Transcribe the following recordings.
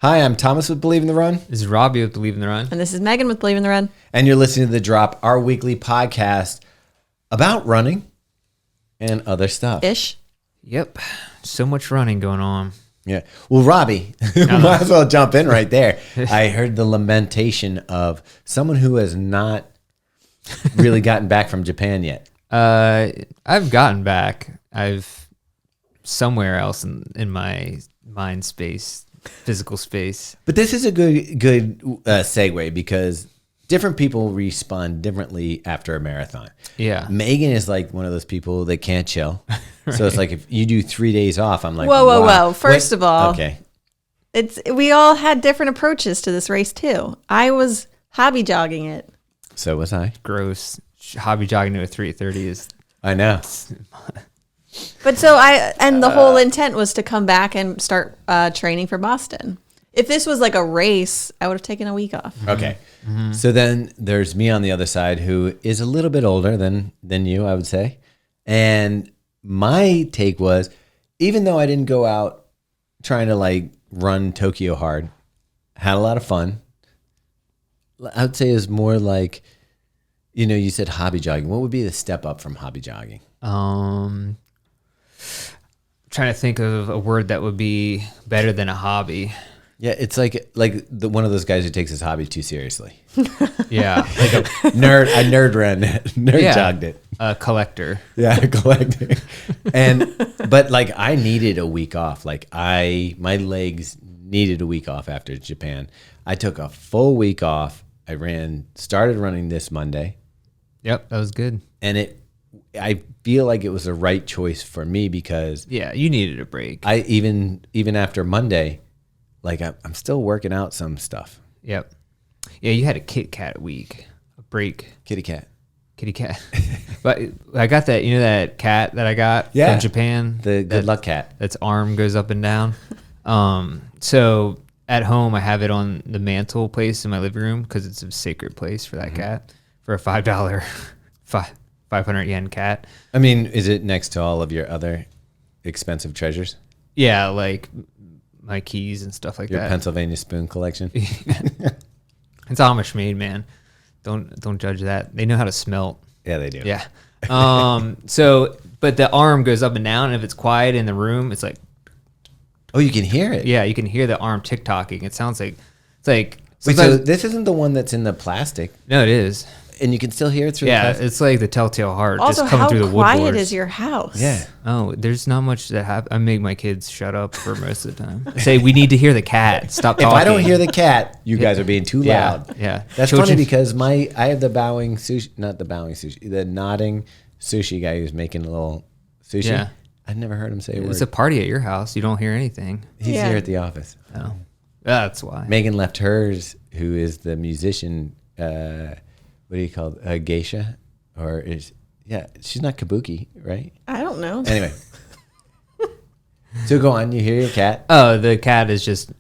Hi, I'm Thomas with Believe in the Run. This is Robbie with Believe in the Run. And this is Megan with Believe in the Run. And you're listening to The Drop, our weekly podcast about running and other stuff. Ish. Yep. So much running going on. Yeah. Well, Robbie, might as well jump in right there. I heard the lamentation of someone who has not really gotten back from Japan yet. I've gotten back. I've somewhere else in my mind space, physical space. But this is a good segue because different people respond differently after a marathon. Yeah. Megan is like one of those people that can't chill. Right. So it's like if you do 3 days off, I'm like, whoa. First of all, okay. We all had different approaches to this race too. I was hobby jogging it. So was I. Gross. Hobby jogging to a 3:30 is. I know. But the whole intent was to come back and start training for Boston. If this was like a race, I would have taken a week off. Okay. Mm-hmm. So then there's me on the other side who is a little bit older than you, I would say. And my take was, even though I didn't go out trying to like run Tokyo hard, had a lot of fun. I would say is more like, you said hobby jogging. What would be the step up from hobby jogging? Trying to think of a word that would be better than a hobby. Yeah, it's like one of those guys who takes his hobby too seriously. Yeah, like a nerd. I jogged it. A collector. Yeah, collector. But like I needed a week off. Like my legs needed a week off after Japan. I took a full week off. I started running this Monday. Yep, that was good. And I feel like it was the right choice for me because yeah, you needed a break. I even after Monday, like I'm still working out some stuff. Yep. Yeah, you had a Kit Kat week, a break. Kitty cat. But I got that, that cat that I got from Japan. The good luck cat. Its arm goes up and down. So at home, I have it on the mantle place in my living room because it's a sacred place for that cat for a $5, 500 yen cat. I mean, is it next to all of your other expensive treasures? Yeah, like my keys and stuff like your that. Your Pennsylvania spoon collection. It's Amish made, man. Don't judge that. They know how to smelt. Yeah, they do. Yeah. But the arm goes up and down, and if it's quiet in the room, it's like. Oh, you can hear it. Yeah, you can hear the arm tick-tocking. It sounds like it's like. Wait, so this isn't the one that's in the plastic? No, it is. And you can still hear it through the plastic? Yeah, it's like the telltale heart also, just coming through the woodboards. Also, how quiet is your house? Yeah. Oh, there's not much that happens. I make my kids shut up for most of the time. I say, we need to hear the cat. Stop talking. If I don't hear the cat, you guys are being too loud. Yeah. That's funny because I have the the nodding sushi guy who's making a little sushi. Yeah. I've never heard him say a word. It's a party at your house. You don't hear anything. He's here at the office. Oh, that's why. Megan left hers, who is the musician, what do you call it? A geisha? She's not kabuki, right? I don't know. Anyway. So go on, you hear your cat? Oh, the cat is just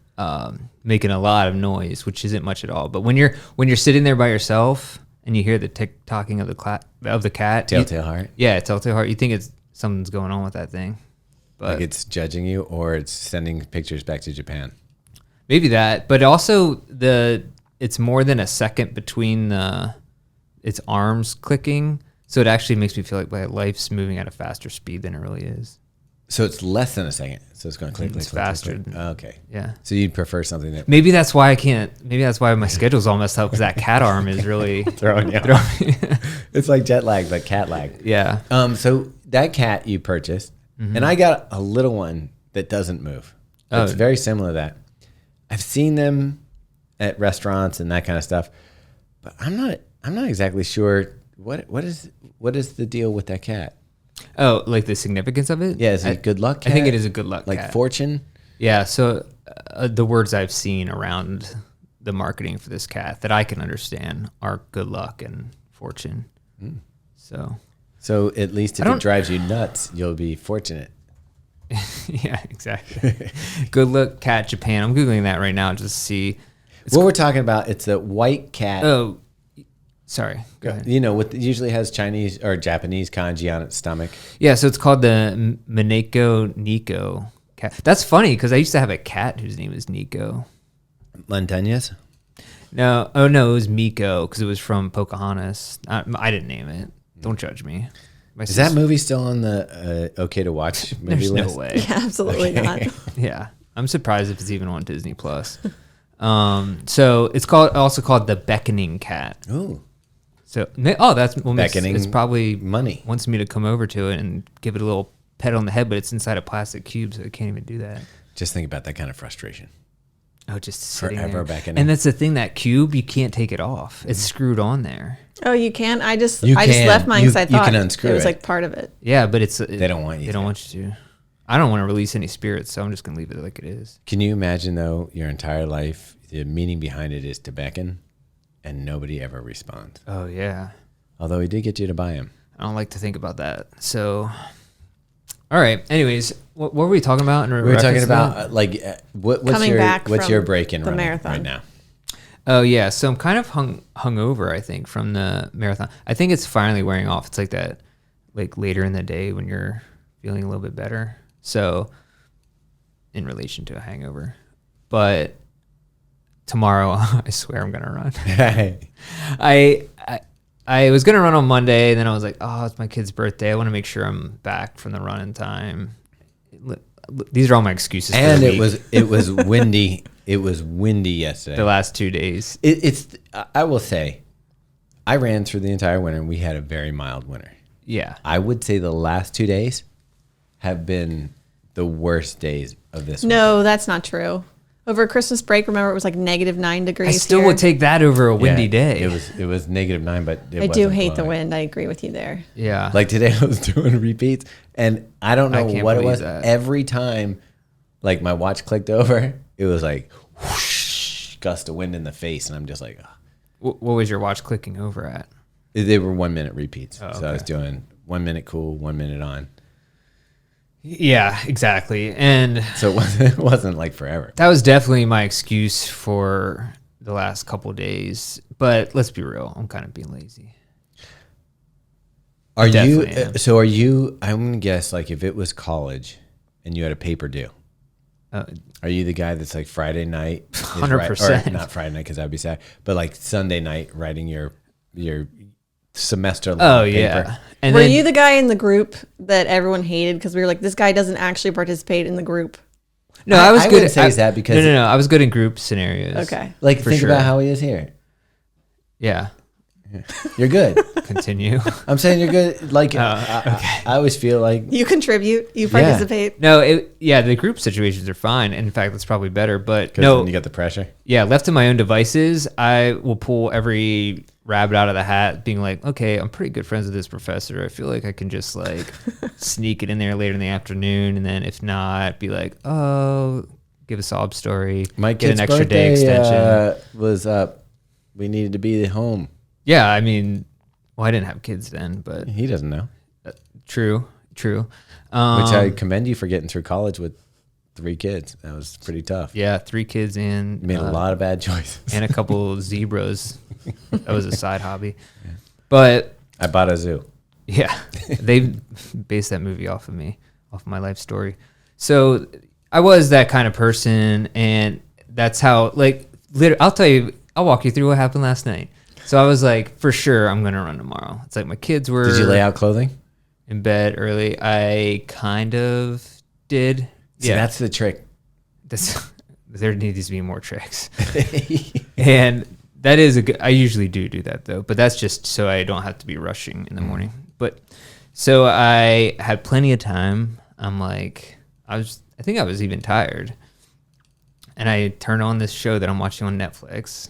making a lot of noise, which isn't much at all. But when you're sitting there by yourself and you hear the tick-tocking of the cat. Telltale heart? Yeah, telltale heart. You think something's going on with that thing. But like it's judging you or it's sending pictures back to Japan. Maybe that. But also it's more than a second between its arms clicking, so it actually makes me feel like my life's moving at a faster speed than it really is. So it's less than a second. So it's going to click. It's faster. Okay. Yeah. So you'd prefer something that maybe that's why I can't. Maybe that's why my schedule's all messed up because that cat arm is really throwing you off. It's like jet lag, but cat lag. Yeah. So that cat you purchased, and I got a little one that doesn't move. It's very similar to that. I've seen them at restaurants and that kind of stuff, but I'm not exactly sure what is the deal with that cat. Oh, like the significance of it? Yeah, is it a good luck cat? I think it is a good luck cat. Like fortune? Yeah, so the words I've seen around the marketing for this cat that I can understand are good luck and fortune. Mm. So at least if it drives you nuts, you'll be fortunate. Yeah, exactly. Good luck cat Japan. I'm Googling that right now just to see. What we're talking about, it's a white cat. Oh, sorry. Go ahead. What usually has Chinese or Japanese kanji on its stomach. Yeah, so it's called the Mineko Nico cat. That's funny because I used to have a cat whose name is Nico. Mantegna's? No, oh no, it was Miko because it was from Pocahontas. I didn't name it. Don't judge me. Is that movie still on the okay to watch movie There's list? no way. Yeah, absolutely not. Yeah, I'm surprised if it's even on Disney Plus. So it's also called The Beckoning Cat. Ooh, So that's what Beckoning it's probably money. wants me to come over to it and give it a little pet on the head, but it's inside a plastic cube, so it can't even do that. Just think about that kind of frustration. Oh, just sitting Forever there. beckoning. And that's the thing, that cube, you can't take it off. It's screwed on there. Oh, you can? I just You can. left mine because I You thought can unscrew it was it. like part of it. Yeah, but They don't want you They to. don't want you to. I don't want to release any spirits, so I'm just gonna leave it like it is. Can you imagine though, your entire life, the meaning behind it is to beckon, and nobody ever responds. Oh yeah. Although he did get you to buy him. I don't like to think about that. So, all right. Anyways, what were we talking about? We were talking about what's Coming your back what's from your break in the running marathon. right now? Oh yeah, so I'm kind of hungover, I think, from the marathon. I think it's finally wearing off. It's like that, like later in the day when you're feeling a little bit better. So, in relation to a hangover, but tomorrow, I swear I'm gonna run. I was gonna run on Monday, and then I was like, oh, it's my kid's birthday. I want to make sure I'm back from the run in time. These are all my excuses. And for the it week. was windy. It was windy yesterday. The last 2 days. I will say, I ran through the entire winter and we had a very mild winter. Yeah. I would say the last 2 days have been the worst days of this No, that's not true. Over Christmas break, remember it was like -9 degrees. I still here. would take that over a winter. windy Yeah, day. It was -9, but I do wasn't hate the blowing. wind. I agree with you there. Yeah. Like today I was doing repeats and I don't know can't what it believe was. that. Every time like my watch clicked over, it was like whoosh, gust of wind in the face. And I'm just like, What was your watch clicking over at? They were 1 minute repeats. Oh, So I was okay. doing 1 minute cool, 1 minute on. Yeah, exactly. And So it wasn't like forever. that was definitely my excuse for the last couple days. But let's be real, I'm kind of being lazy. Are you, Definitely am. so are you, I'm going to guess like if it was college and you had a paper due, are you the guy that's like Friday night? is 100%. Or not Friday night because that'd be sad, but like Sunday night writing your semester long paper? Yeah. And Were then, you the guy in the group that everyone hated because we were like, this guy doesn't actually participate in the group? No, I I was I good. wouldn't say that because- no, I was good in group scenarios. Okay. Like For think sure. about how he is here. Yeah. You're good. Continue. I'm saying you're good. Like I always feel like You contribute. You participate. No, the group situations are fine. In fact, that's probably better. But because no, then you got the pressure. yeah, left to my own devices, I will pull every rabbit out of the hat, being like, okay, I'm pretty good friends with this professor. I feel like I can just like sneak it in there later in the afternoon, and then if not, be like, oh, give a sob story, My get kid's an extra birthday day extension. Was up. We needed to be home. Yeah, I mean, well, I didn't have kids then, but He doesn't know. true. Which I commend you for getting through college with 3 kids. That was pretty tough. Yeah, 3 kids and You made a lot of bad choices. and a couple zebras. That was a side hobby, but I bought a zoo. yeah, they based that movie off of me, off my life story. So I was that kind of person, and that's how, like, I'll walk you through what happened last night. So I was like, for sure, I'm gonna run tomorrow. It's like my kids were. Did you lay out clothing? in bed early? I kind of did. See, that's the trick. There needs to be more tricks, and that is a good. I usually do that though, but that's just so I don't have to be rushing in the morning. But so I had plenty of time. I'm like, I think I was even tired, and I turned on this show that I'm watching on Netflix.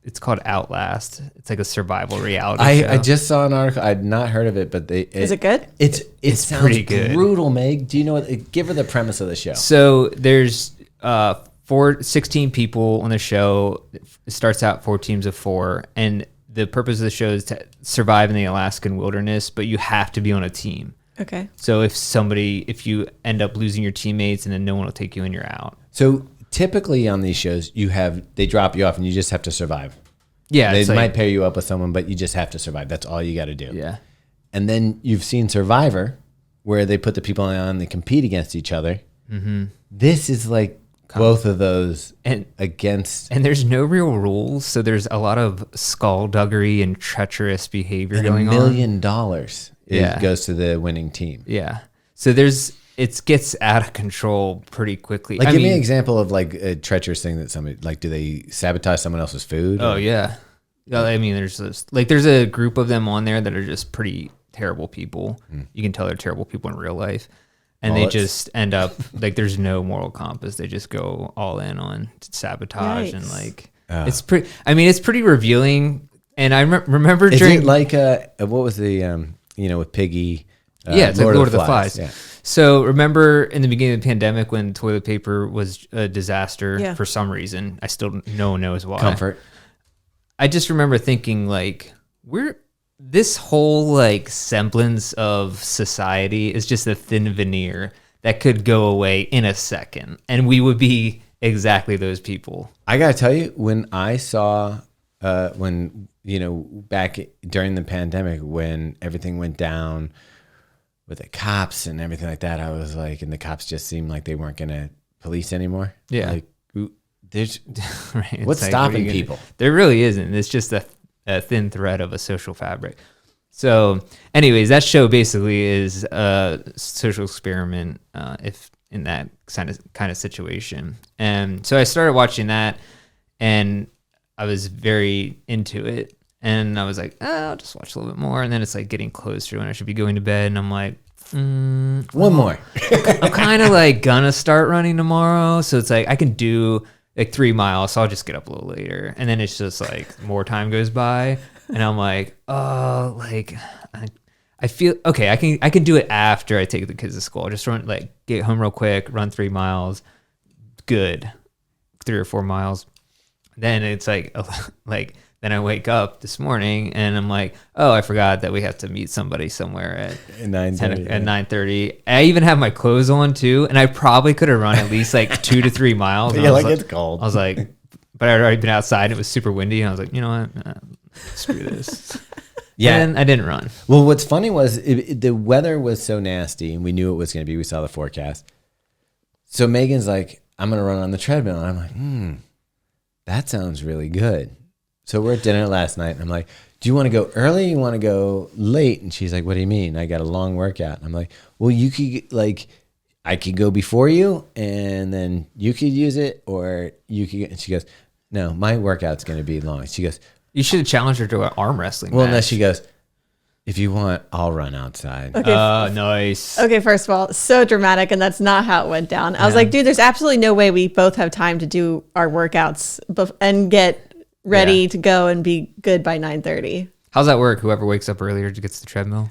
It's called Outlast. It's like a survival reality show. I just saw an article. I'd not heard of it, but Is it good? It sounds pretty good. brutal, Meg. Do you know what? Give her the premise of the show. So there's 16 people on the show. It starts out 4 teams of 4, and the purpose of the show is to survive in the Alaskan wilderness, but you have to be on a team. Okay. So if you end up losing your teammates and then no one will take you and you're out. So typically on these shows, they drop you off and you just have to survive. Yeah. They it's might like, pair you up with someone, but you just have to survive. That's all you got to do. yeah. And then you've seen Survivor, where they put the people on, they compete against each other. Mm-hmm. This is like both of those And against and there's no real rules, so there's a lot of skullduggery and treacherous behavior and going $1 million goes to the winning team. Yeah. So it gets out of control pretty quickly. Like, give me an example of like a treacherous thing that somebody like. Do they sabotage someone else's food? Oh yeah. I mean, there's a group of them on there that are just pretty terrible people. You can tell they're terrible people in real life, and they just end up like there's no moral compass. They just go all in on sabotage and like it's pretty. I mean, it's pretty revealing. And I remember Is during it like what was the with Piggy? It's like Lord of the Flies. Yeah. So remember in the beginning of the pandemic when toilet paper was a disaster for some reason. No one knows why. Comfort. I just remember thinking like this whole like semblance of society is just a thin veneer that could go away in a second, and we would be exactly those people. I gotta tell you, when I saw back during the pandemic when everything went down with the cops and everything like that, I was like, and the cops just seemed like they weren't gonna police anymore. Yeah. Like, there's right. what's stopping people? There really isn't. It's just a thin thread of a social fabric. So anyways, that show basically is a social experiment, if in that kind of situation. And so I started watching that and I was very into it. And I was like, I'll just watch a little bit more. And then it's like getting closer when I should be going to bed. And I'm like, one more. I'm kind of like gonna start running tomorrow. So it's like I can do like 3 miles. So I'll just get up a little later. And then it's just like more time goes by. And I'm like, oh, like I feel okay. I can do it after I take the kids to school. Just run, like get home real quick, run 3 miles. Good. 3 or 4 miles. Then it's like then I wake up this morning and I'm like, oh, I forgot that we have to meet somebody somewhere at 9:30. I even have my clothes on too, and I probably could have run at least like 2 to 3 miles. Yeah, like it's cold. I was like, but I'd already been outside and it was super windy, and I was like, you know what, screw this. Yeah, and I didn't run. Well, what's funny was the weather was so nasty, and we knew it was going to be. We saw the forecast. So Megan's like, I'm going to run on the treadmill, and I'm like, that sounds really good. So we're at dinner last night, and I'm like, do you want to go early or you want to go late? And she's like, what do you mean? I got a long workout. And I'm like, well, you could, like, I could go before you, and then you could use it, or you could. And she goes, no, my workout's going to be long. She goes, you should have challenged her to an arm wrestling well, match. no, she goes, if you want, I'll run outside. Okay. Nice. Okay, first of all, so dramatic, and that's not how it went down. I was like, dude, there's absolutely no way we both have time to do our workouts and get ready to go and be good by 9:30. How's that work? Whoever wakes up earlier gets the treadmill?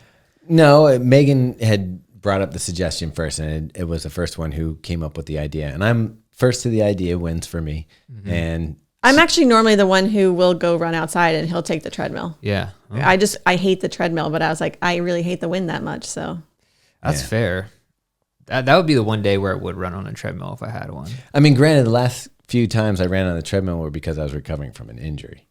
No, Megan had brought up the suggestion first, and it was the first one who came up with the idea. And I'm first to the idea wins for me. Mm-hmm. And I'm actually normally the one who will go run outside and he'll take the treadmill. Yeah. Oh. I hate the treadmill, but I was like, I really hate the wind that much. So that's fair. That would be the one day where I would run on a treadmill if I had one. I mean, granted, the last few times I ran on the treadmill were because I was recovering from an injury.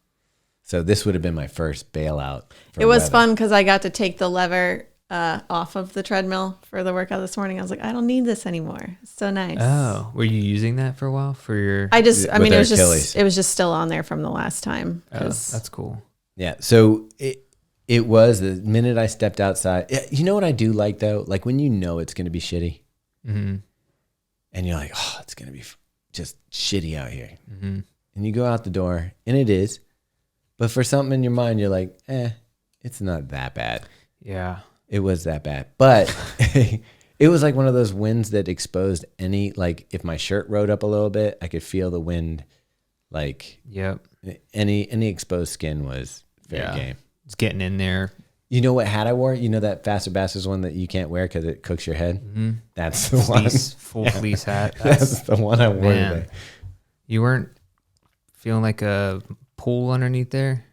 So this would have been my first bailout. It was fun because I got to take the lever off of the treadmill for the workout this morning. I was like, I don't need this anymore. It's so nice. Oh, were you using that for a while for your? I mean, it was just still on there from the last time. Oh, that's cool. Yeah. So it was the minute I stepped outside. You know what I do like though? Like when you know it's going to be shitty, and you're like, oh, it's going to be just shitty out here, and you go out the door, and it is. But for something in your mind, you're like, it's not that bad. Yeah. It was that bad. But it was like one of those winds that exposed any, like if my shirt rode up a little bit, I could feel the wind. Like, yep. Any exposed skin was fair game. It's getting in there. You know what hat I wore? You know that Faster Bastards one that you can't wear because it cooks your head? Mm-hmm. That's the one. Full fleece hat. That's the one I wore today. You weren't feeling like a pool underneath there?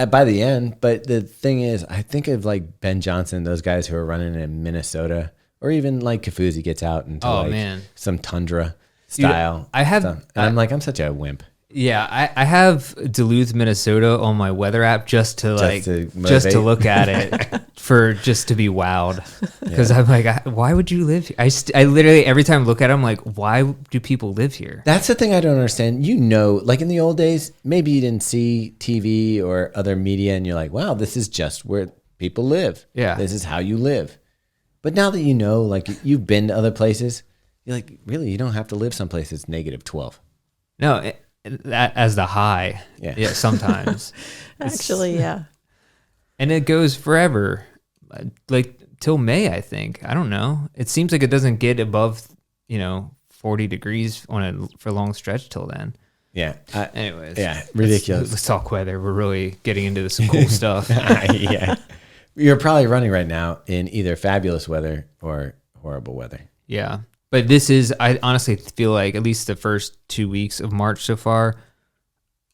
By the end, but the thing is, I think of like Ben Johnson, those guys who are running in Minnesota, or even like Kafuzi gets out into some tundra style. Dude, and I'm like, I'm such a wimp. Yeah, I have Duluth, Minnesota on my weather app just to look at it just to be wowed. Because I'm like, why would you live here? I literally every time I look at it, I'm like, why do people live here? That's the thing I don't understand. Like in the old days, maybe you didn't see TV or other media and you're like, wow, this is just where people live. Yeah. This is how you live. But now that like you've been to other places, you're like, really, you don't have to live someplace that's -12. No, that as the high. Yeah, sometimes. Actually, yeah. And it goes forever, like till May, I think. I don't know. It seems like it doesn't get above, 40 degrees for a long stretch till then. Yeah. Anyways. Yeah, ridiculous. Let's talk weather. We're really getting into some cool stuff. Yeah. You're probably running right now in either fabulous weather or horrible weather. Yeah. But I honestly feel like at least the first 2 weeks of March so far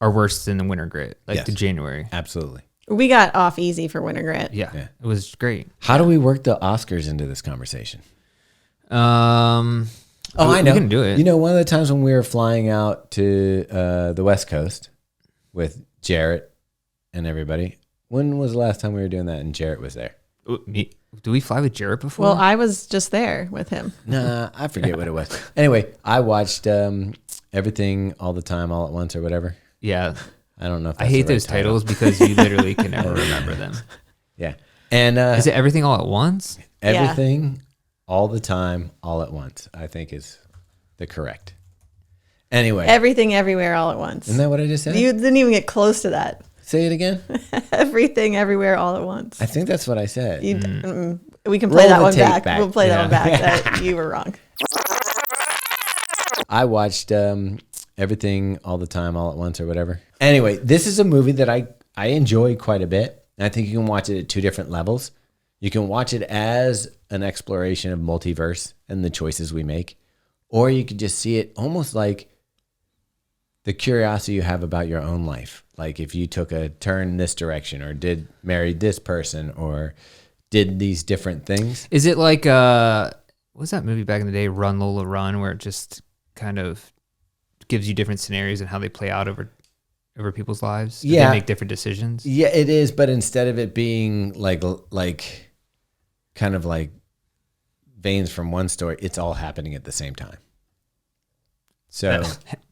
are worse than the winter grit, the January. Absolutely. We got off easy for winter grit. Yeah. It was great. How do we work the Oscars into this conversation? I know. We can do it. One of the times when we were flying out to the West Coast with Jarrett and everybody, when was the last time we were doing that and Jarrett was there? Do we fly with Jarrett before? Well, I was just there with him. Nah, I forget what it was. Anyway, I watched Everything All the Time, All at Once or whatever. Yeah. I don't know if I hate those titles because you literally can never remember them. Yeah. And is it Everything All at Once? Everything All the Time, All at Once, I think is the correct. Anyway. Everything, Everywhere, All at Once. Isn't that what I just said? You didn't even get close to that. Say it again. Everything, Everywhere, All at Once. I think that's what I said. We can play that one back. back. We'll play that one back. You were wrong. I watched Everything All the Time, All at Once or whatever. Anyway, this is a movie that I enjoy quite a bit. And I think you can watch it at two different levels. You can watch it as an exploration of multiverse and the choices we make. Or you could just see it almost like the curiosity you have about your own life. Like if you took a turn in this direction or married this person or did these different things. Is it like, what was that movie back in the day, Run Lola Run, where it just kind of gives you different scenarios and how they play out over people's lives? Yeah. They make different decisions? Yeah, it is. But instead of it being like kind of like veins from one story, it's all happening at the same time. So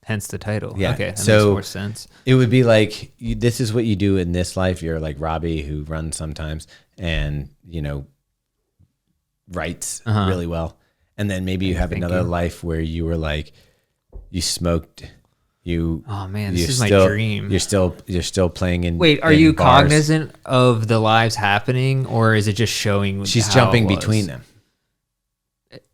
hence the title. Yeah. Okay, that so makes more sense. It would be like, this is what you do in this life. You're like Robbie, who runs sometimes and, writes really well. And then maybe you have another life where you were like, you smoked. Oh man, this is my dream. You're still playing in. Wait, are you bars. Cognizant of the lives happening, or is it just showing? She's jumping between them,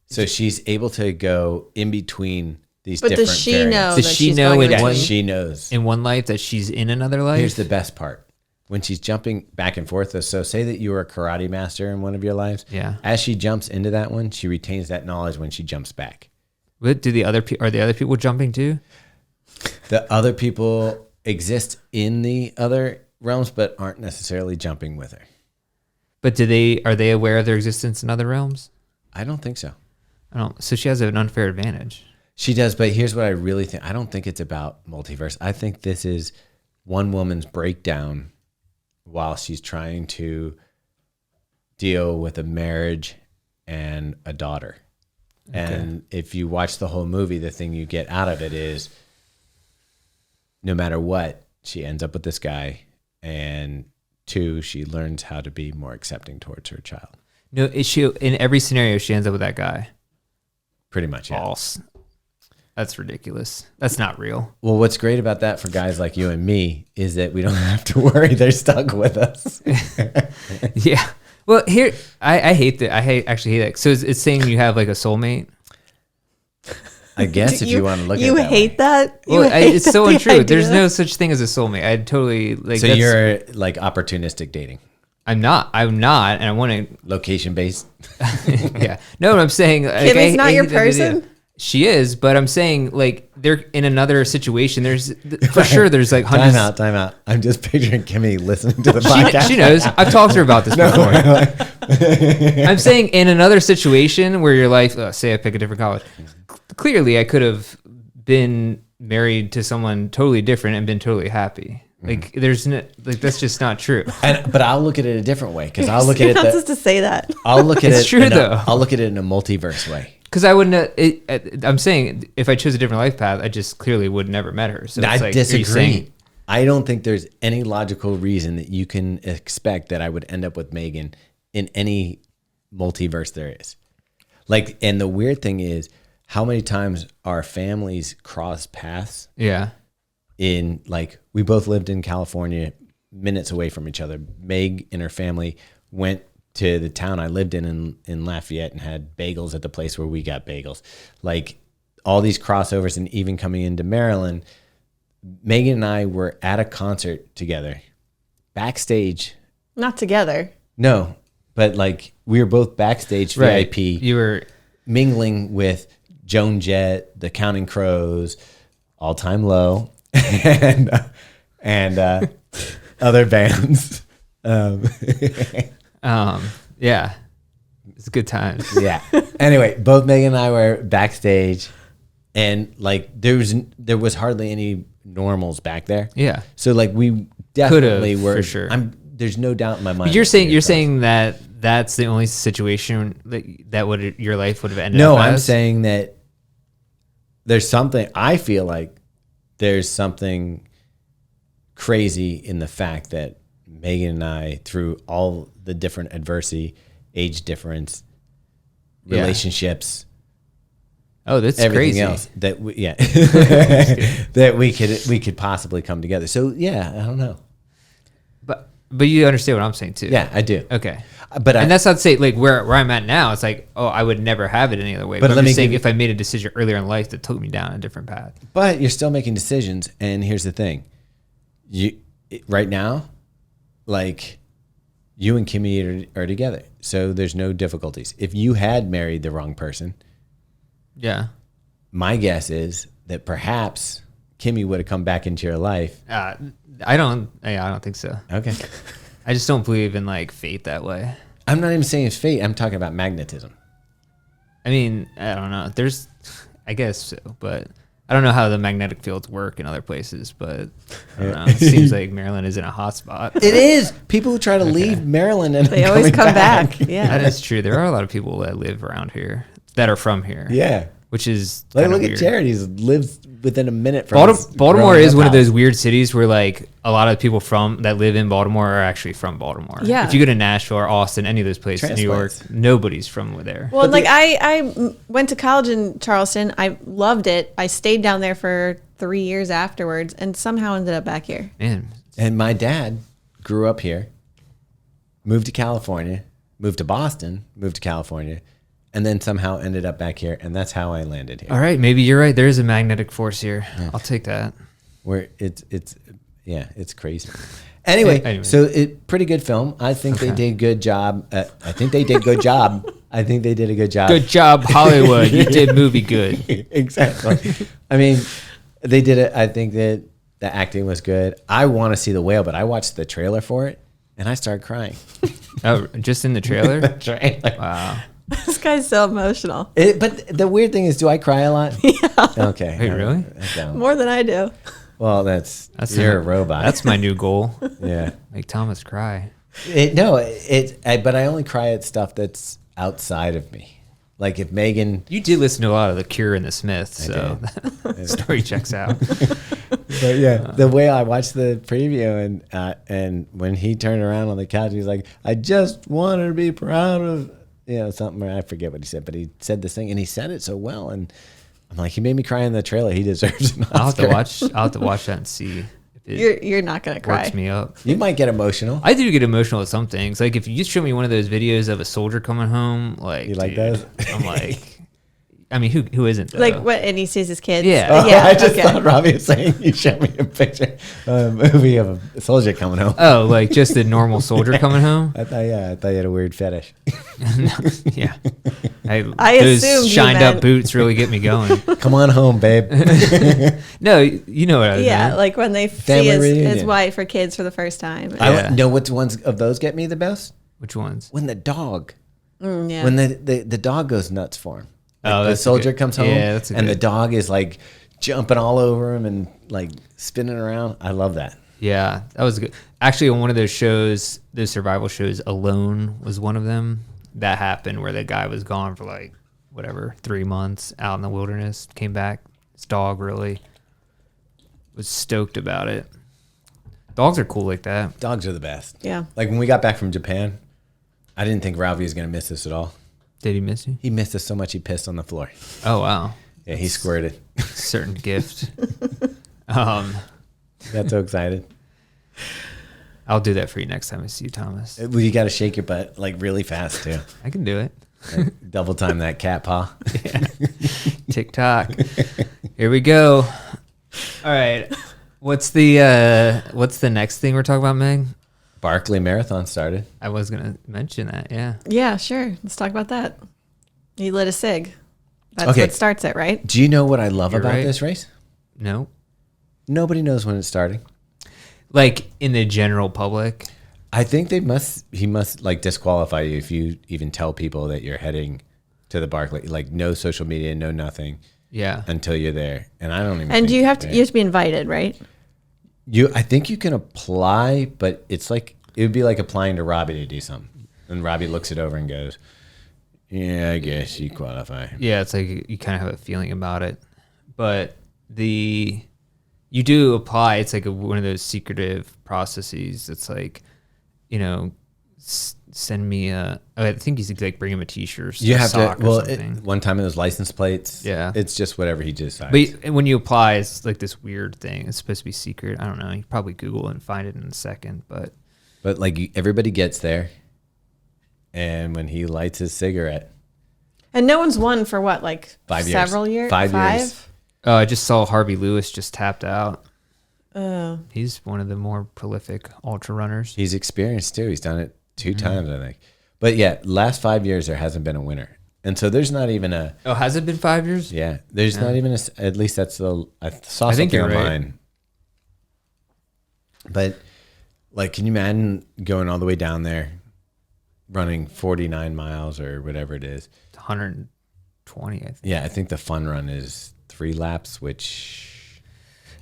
so she's able to go in between these. But different does she variants. know? Does she know in one? She knows in one life that she's in another life. Here's the best part: when she's jumping back and forth. So say that you were a karate master in one of your lives. Yeah. As she jumps into that one, she retains that knowledge when she jumps back. But are the other people jumping too? The other people exist in the other realms, but aren't necessarily jumping with her. But are they aware of their existence in other realms? I don't think so. So she has an unfair advantage. She does, but here's what I really think. I don't think it's about multiverse. I think this is one woman's breakdown while she's trying to deal with a marriage and a daughter. Okay. And if you watch the whole movie, the thing you get out of it is, no matter what, she ends up with this guy, and 2, she learns how to be more accepting towards her child. No, in every scenario she ends up with that guy? Pretty much, yeah. False. That's ridiculous. That's not real. Well, what's great about that for guys like you and me is that we don't have to worry they're stuck with us. Yeah. Well, here, I hate that. Actually hate that. So it's saying you have like a soulmate? I guess if you want to look at it. You hate that? Well, it's so untrue. There's no such thing as a soulmate. I totally like. So you're like opportunistic dating. I'm not, and I want to location based. Yeah, no, what I'm saying. Kimmy's not your person. She is, but I'm saying like they're in another situation. There's for sure. There's like hundreds. Time out. I'm just picturing Kimmy listening to the podcast. She knows. I've talked to her about this before. I'm saying in another situation where your life, say I pick a different college. Clearly, I could have been married to someone totally different and been totally happy. Like there's no, like that's just not true. But I'll look at it a different way because I'll look at You're it. not supposed to say that. I'll look at It's it. true, though. I'll look at it in a multiverse way. Because I wouldn't. I'm saying if I chose a different life path, I just clearly would never met her. So I it's like, disagree. are you saying, I don't think there's any logical reason that you can expect that I would end up with Megan in any multiverse there is. Like, and the weird thing is how many times our families cross paths. yeah, In like, we both lived in California, minutes away from each other. Meg and her family went to the town I lived in Lafayette and had bagels at the place where we got bagels. Like all these crossovers, and even coming into Maryland, Megan and I were at a concert together, backstage. Not together. No, but like we were both backstage right. VIP, You were mingling with Joan Jett, the Counting Crows, All Time Low, and other bands. Yeah, it's a good time. Yeah. Anyway, both Megan and I were backstage, and like there was hardly any normals back there. Yeah. So like we definitely Could've, were. for sure. There's no doubt in my mind. But you're that saying that that's the only situation that would your life would have ended no, up I'm as? saying that there's something. I feel like there's something crazy in the fact that Megan and I, through all the different adversity, age difference, Yeah. relationships, Oh, that's everything crazy. else that we, that we could possibly come together. So yeah, I don't know. But you understand what I'm saying too. Yeah, I do. Okay. But And that's not to say like where I'm at now. It's like, oh, I would never have it any other way. But But let I'm me just saying give- if I made a decision earlier in life that took me down a different path. but you're still making decisions. And here's the thing, right now, like you and Kimmy are together, so there's no difficulties. If you had married the wrong person, Yeah. my guess is that perhaps Kimmy would have come back into your life. I don't think so. Okay. I just don't believe in like fate that way. I'm not even saying it's fate. I'm talking about magnetism. I mean, I don't know. I guess so, but I don't know how the magnetic fields work in other places, but I don't know. It seems like Maryland isn't a hot spot. It is. People who try to leave Maryland and They always come back. Yeah. That is true. There are a lot of people that live around here that are from here. Yeah. Which is Like, kinda look at weird. Jared. He lives within a minute from his Baltimore growing is up one of house. those weird cities where like a lot of people that live in Baltimore are actually from Baltimore. Yeah. If you go to Nashville or Austin, any of those places, New York, Transplants. nobody's from there. Well, like I went to college in Charleston. I loved it. I stayed down there for 3 years afterwards, and somehow ended up back here. Man, And my dad grew up here, moved to California, moved to Boston, moved to California, and then somehow ended up back here. And that's how I landed here. all right, maybe you're right. There is a magnetic force here. I'll take that. Where it's crazy. Anyway, so pretty good film. I think they did a good job. I think they did a good job. I think they did a good job. Good job, Hollywood. You did movie good. Exactly. I mean, they did it. I think that the acting was good. I want to see The Whale, but I watched the trailer for it and I started crying. Oh, just in the trailer? Trailer. Wow. This guy's so emotional. But the weird thing is, do I cry a lot? Yeah. Okay. Wait, really? I don't. More than I do. Well, you're a robot. That's my new goal. Yeah. Make Thomas cry. But I only cry at stuff that's outside of me. Like if Megan. You did listen to a lot of The Cure and The Smiths, so the story checks out. But yeah, the way I watched the preview and when he turned around on the couch, he was like, "I just want her to be proud of something." I forget what he said, but he said this thing and he said it so well, and I'm like, he made me cry in the trailer. He deserves an Oscar. I'll have to watch that and see if it You're not gonna cry. works me up. You might get emotional. I do get emotional at some things. Like if you just show me one of those videos of a soldier coming home, like You like dude, those? I'm like, I mean, who isn't though? Like what? And he sees his kids. Yeah. Oh, Yeah. I just okay. thought Robbie was saying you showed me a picture of a movie of a soldier coming home. Oh, like just a normal soldier coming home? I thought you had a weird fetish. Yeah. I those assumed you shined up meant- boots really get me going. Come on home, babe. No, you know what I was Yeah, doing. like when they Family see his reunion. wife or kids for the first time. Yeah. I know which ones of those get me the best. Which ones? When the dog, Yeah. when the dog goes nuts for him. Like Oh, the that's soldier good- comes home, yeah, that's a and the good- dog is like jumping all over him and like spinning around. I love that. Yeah, that was good. Actually, on one of those shows, those survival shows, Alone was one of them. That happened where the guy was gone for like, whatever, 3 months out in the wilderness, came back. His dog really was stoked about it. Dogs are cool like that. Dogs are the best. Yeah. Like when we got back from Japan, I didn't think Ralphie was going to miss us at all. Did he miss you? He missed us so much he pissed on the floor. Oh, wow. Yeah, he squirted. Certain gift. Got so excited. I'll do that for you next time I see you, Thomas. Well, you got to shake your butt like really fast too. I can do it. Like, double time that cat paw. TikTok. Here we go. All right. What's the next thing we're talking about, Meg? Barkley Marathon started. I was gonna mention that. Yeah. Yeah, sure. Let's talk about that. You lit a cig. That's Okay. what starts it, right? Do you know what I love You're about right. this race? No. Nobody knows when it's starting. Like in the general public. I think he must like disqualify you if you even tell people that you're heading to the Barkley. Like no social media, no nothing Yeah. until you're there. And I don't even. And think you have to you're you have to be invited, right? I think you can apply, but it's like it would be like applying to Robbie to do something, and Robbie looks it over and goes, "Yeah, I guess you qualify." Yeah, it's like you kind of have a feeling about it, but you do apply. It's like one of those secretive processes. It's like, send me I think he's like bring him a t-shirt. You have to. sock or Well, something. one time it was license plates. Yeah. it's just whatever he decides. But when you apply, it's like this weird thing. It's supposed to be secret. I don't know. You can probably Google it and find it in a second, but But everybody gets there, and when he lights his cigarette, And no one's won for what, like 5 years. several years? 5 years. I just saw Harvey Lewis just tapped out. Oh. He's one of the more prolific ultra runners. he's experienced too. He's done it 2 times, I think. But yeah, last 5 years there hasn't been a winner, and so there's not even a. Oh, has it been 5 years? Yeah, there's not even a. At least that's the. I saw I think something you're right. online. But like, can you imagine going all the way down there, running 49 miles or whatever it is? 120, I think. Yeah, I think the fun run is 3 laps, which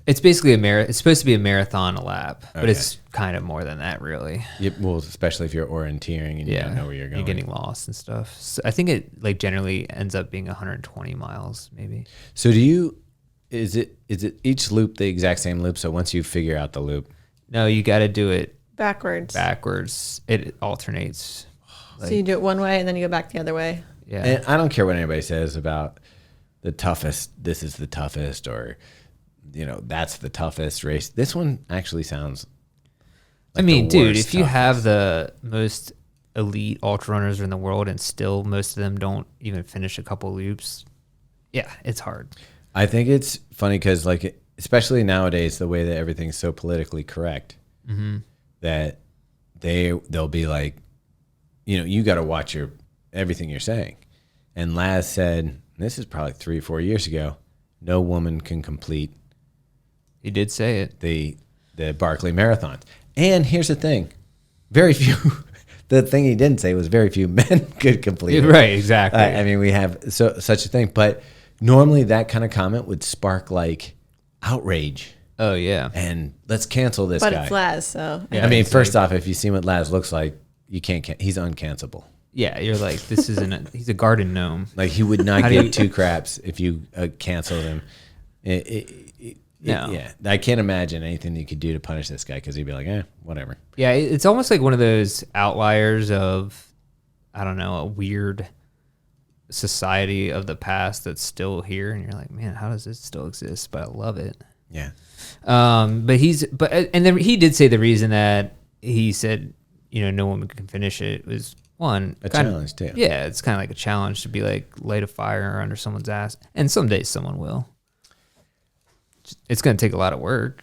It's basically it's supposed to be a marathon a lap, but Okay. it's kind of more than that, really. well, especially if you're orienteering and you don't know where you're going. You're getting lost and stuff. So I think it like generally ends up being 120 miles, maybe. So is it each loop the exact same loop? So once you figure out the loop, No, you got to do it Backwards. It alternates. So you do it one way and then you go back the other way. Yeah. and I don't care what anybody says about the toughest. This is the toughest, or that's the toughest race. This one actually sounds. I mean, dude, if you have the most elite ultra runners in the world and still most of them don't even finish a couple loops, yeah, it's hard. I think it's funny because, like, especially nowadays, the way that everything's so politically correct, that they'll be like, you got to watch everything you're saying. And Laz said, this is probably 3 or 4 years ago, no woman can complete He did say it. the Barkley marathons. And here's the thing, very few. The thing he didn't say was very few men could complete it. Right, exactly. I mean, we have such a thing, but normally that kind of comment would spark like outrage Oh, yeah. and let's cancel this But guy. it's Laz, so. Yeah, I mean, it's first like- off, if you see what Laz looks like, you can't. He's uncancelable. Yeah, you're like, this isn't he's a garden gnome. Like he would not How do give you- 2 craps if you canceled him. No. Yeah, I can't imagine anything you could do to punish this guy because he'd be like, whatever. Yeah, it's almost like one of those outliers of, I don't know, a weird society of the past that's still here, and you're like, man, how does this still exist? But I love it. Yeah. And then he did say the reason that he said, no woman can finish it was one A challenge, too. Yeah, it's kind of like a challenge to be like light a fire under someone's ass, and someday someone will. It's going to take a lot of work.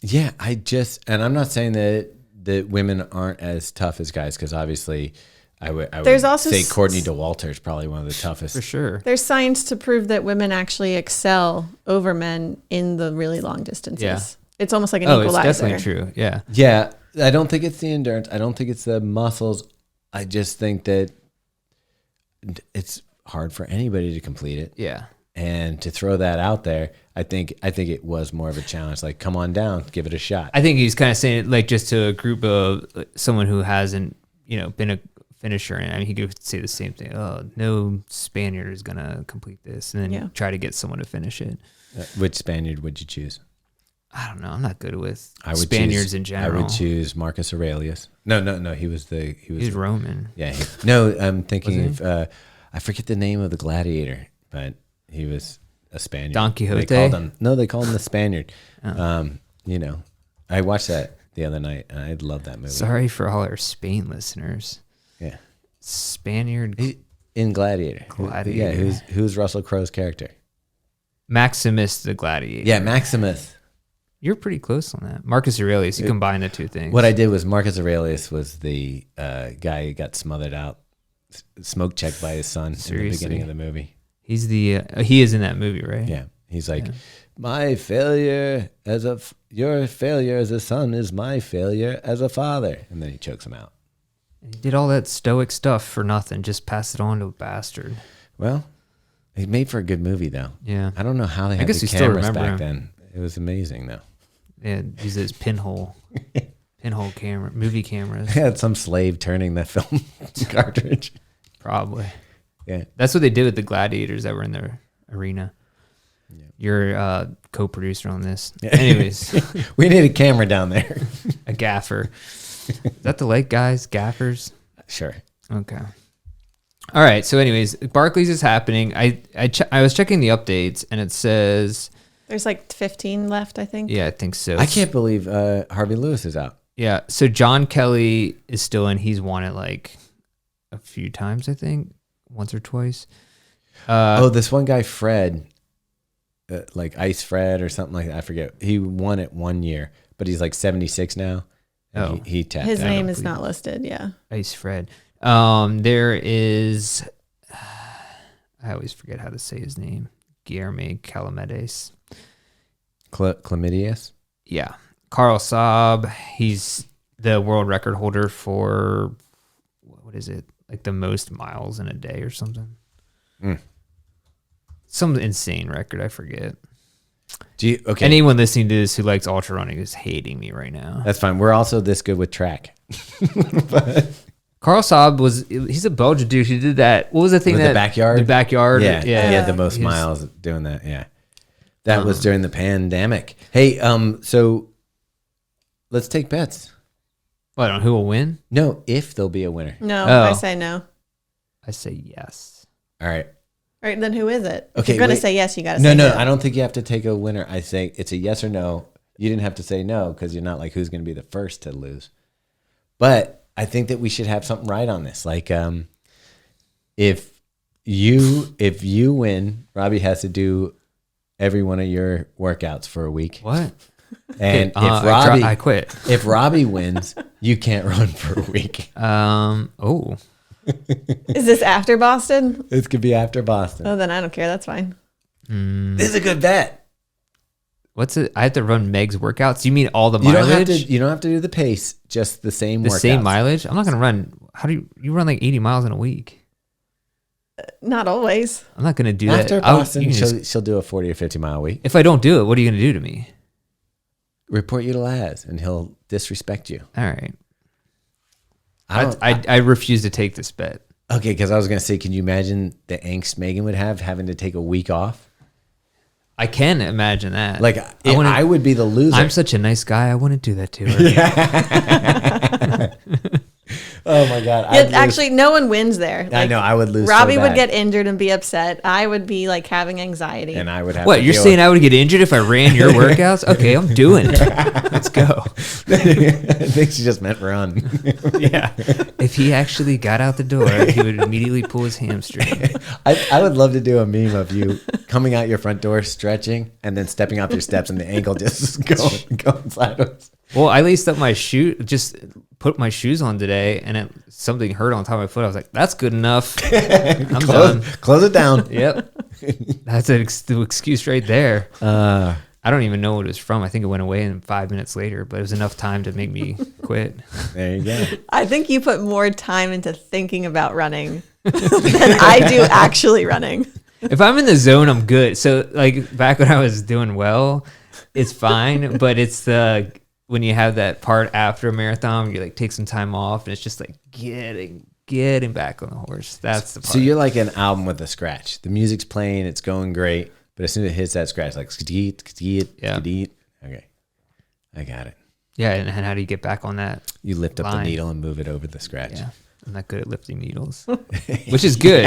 Yeah, and I'm not saying that women aren't as tough as guys, because obviously I would There's also say Courtney DeWalter is probably one of the toughest. For sure. There's science to prove that women actually excel over men in the really long distances. Yeah. It's almost like an Oh, it's equalizer. definitely true. Yeah. Yeah, I don't think it's the endurance. I don't think it's the muscles. I just think that it's hard for anybody to complete it. Yeah. And to throw that out there, I think it was more of a challenge. Like, come on down, give it a shot. I think he's kind of saying it like just to a group of someone who hasn't, been a finisher. And I mean, he could say the same thing. Oh, no Spaniard is going to complete this. And then try to get someone to finish it. Which Spaniard would you choose? I don't know. I'm not good with Spaniards in general. I would choose Marcus Aurelius. No. He was Roman. Yeah. I'm thinking of, I forget the name of the gladiator, but he was a Spaniard. Don Quixote? They called him the Spaniard. I watched that the other night, and I love that movie. Sorry for all our Spain listeners. Yeah. Spaniard. In Gladiator. Gladiator. Who's Russell Crowe's character? Maximus the Gladiator. Yeah, Maximus. You're pretty close on that. Marcus Aurelius, you combine the two things. What I did was Marcus Aurelius was the guy who got smothered out, smoke checked by his son in the beginning of the movie. He's he is in that movie, right? Yeah. He's like, my failure your failure as a son is my failure as a father. And then he chokes him out. He did all that stoic stuff for nothing. Just pass it on to a bastard. Well, it made for a good movie, though. Yeah. I don't know how they had the cameras back then. It was amazing, though. Yeah, use those pinhole camera, movie cameras. They had some slave turning the film cartridge. Probably. Yeah. That's what they did with the gladiators that were in the arena. Yeah. You're co-producer on this. Yeah. Anyways. We need a camera down there. A gaffer. Is that the lake guys? Gaffers? Sure. Okay. All right. So anyways, Barkley's is happening. I was checking the updates, and it says... There's like 15 left, I think. Yeah, I think so. I can't believe Harvey Lewis is out. Yeah. So John Kelly is still in. He's won it like a few times, I think. Once or twice. This one guy, Fred, like Ice Fred or something like that. I forget. He won it 1 year, but he's like 76 now. He tapped His out. name is not listed. Yeah. Ice Fred. There is, I always forget how to say his name. Guillermo Calamedes. Chlamydius? Yeah. Carl Saab. He's the world record holder for, what is it? Like the most miles in a day or something. Some insane record. I forget. Okay. Anyone listening to this who likes ultra running is hating me right now. That's fine. We're also this good with track. Carl Saab he's a Belgian dude who did that. What was the thing with that the backyard? The backyard. Yeah. He had the most miles doing that. Yeah. That was during the pandemic. Hey, so let's take bets. What, on who will win? No, if there'll be a winner. No, I say no. I say yes. All right. All right, then who is it? If Okay, you're going to say yes, you got to say no. No, I don't think you have to take a winner. I say it's a yes or no. You didn't have to say no because you're not like who's going to be the first to lose. But I think that we should have something right on this. Like, if you win, Robbie has to do every one of your workouts for a week. What? And I quit. If Robbie wins, you can't run for a week. Is this after Boston? This could be after Boston. Oh, then I don't care. That's fine. This is a good bet. What's it? I have to run Meg's workouts. You mean all the mileage? You don't have to do the pace, just the same workouts. The same mileage? I'm not going to run. How do you run like 80 miles in a week? Not always. I'm not going to do after that. Boston, she'll do a 40 or 50 mile week. If I don't do it, what are you going to do to me? Report you to Laz, and he'll disrespect you. All right. I refuse to take this bet. Okay, because I was going to say, can you imagine the angst Megan would have having to take a week off? I can imagine that. Like, I would be the loser. I'm such a nice guy. I wouldn't do that to her. Oh, my God. Yeah, actually, no one wins there. I know. I would lose. Robbie so would bad. get injured and be upset. I would be like having anxiety. And I would have What, you're saying I would get injured if I ran your workouts? Okay, I'm doing it. Let's go. I think she just meant run. Yeah. If he actually got out the door, he would immediately pull his hamstring. I would love to do a meme of you coming out your front door, stretching, and then stepping off your steps and the ankle just going sideways. Well, I laced up my shoe, just put my shoes on today, and something hurt on top of my foot. I was like, that's good enough. I'm done. Close it down. Yep. That's the excuse right there. I don't even know what it was from. I think it went away in 5 minutes later, but it was enough time to make me quit. There you go. I think you put more time into thinking about running than I do actually running. If I'm in the zone, I'm good. So like back when I was doing well, it's fine. But it's when you have that part after a marathon, you like take some time off, and it's just like getting back on the horse. That's the part. So you're like an album with a scratch. The music's playing, it's going great, but as soon as it hits that scratch, like skadeet. Okay, I got it. Yeah, and how do you get back on that? You lift up the line? needle and move it over the scratch. Yeah, I'm not good at lifting needles, which is good.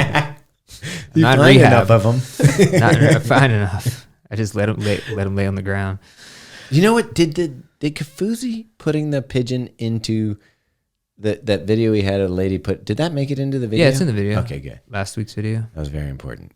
You Not find rehab. enough of them. Not fine enough. I just let him lay on the ground. You know what? Did Kafuzi putting the pigeon into that video he had a lady put? Did that make it into the video? Yeah, it's in the video. Okay, good. Last week's video. That was very important.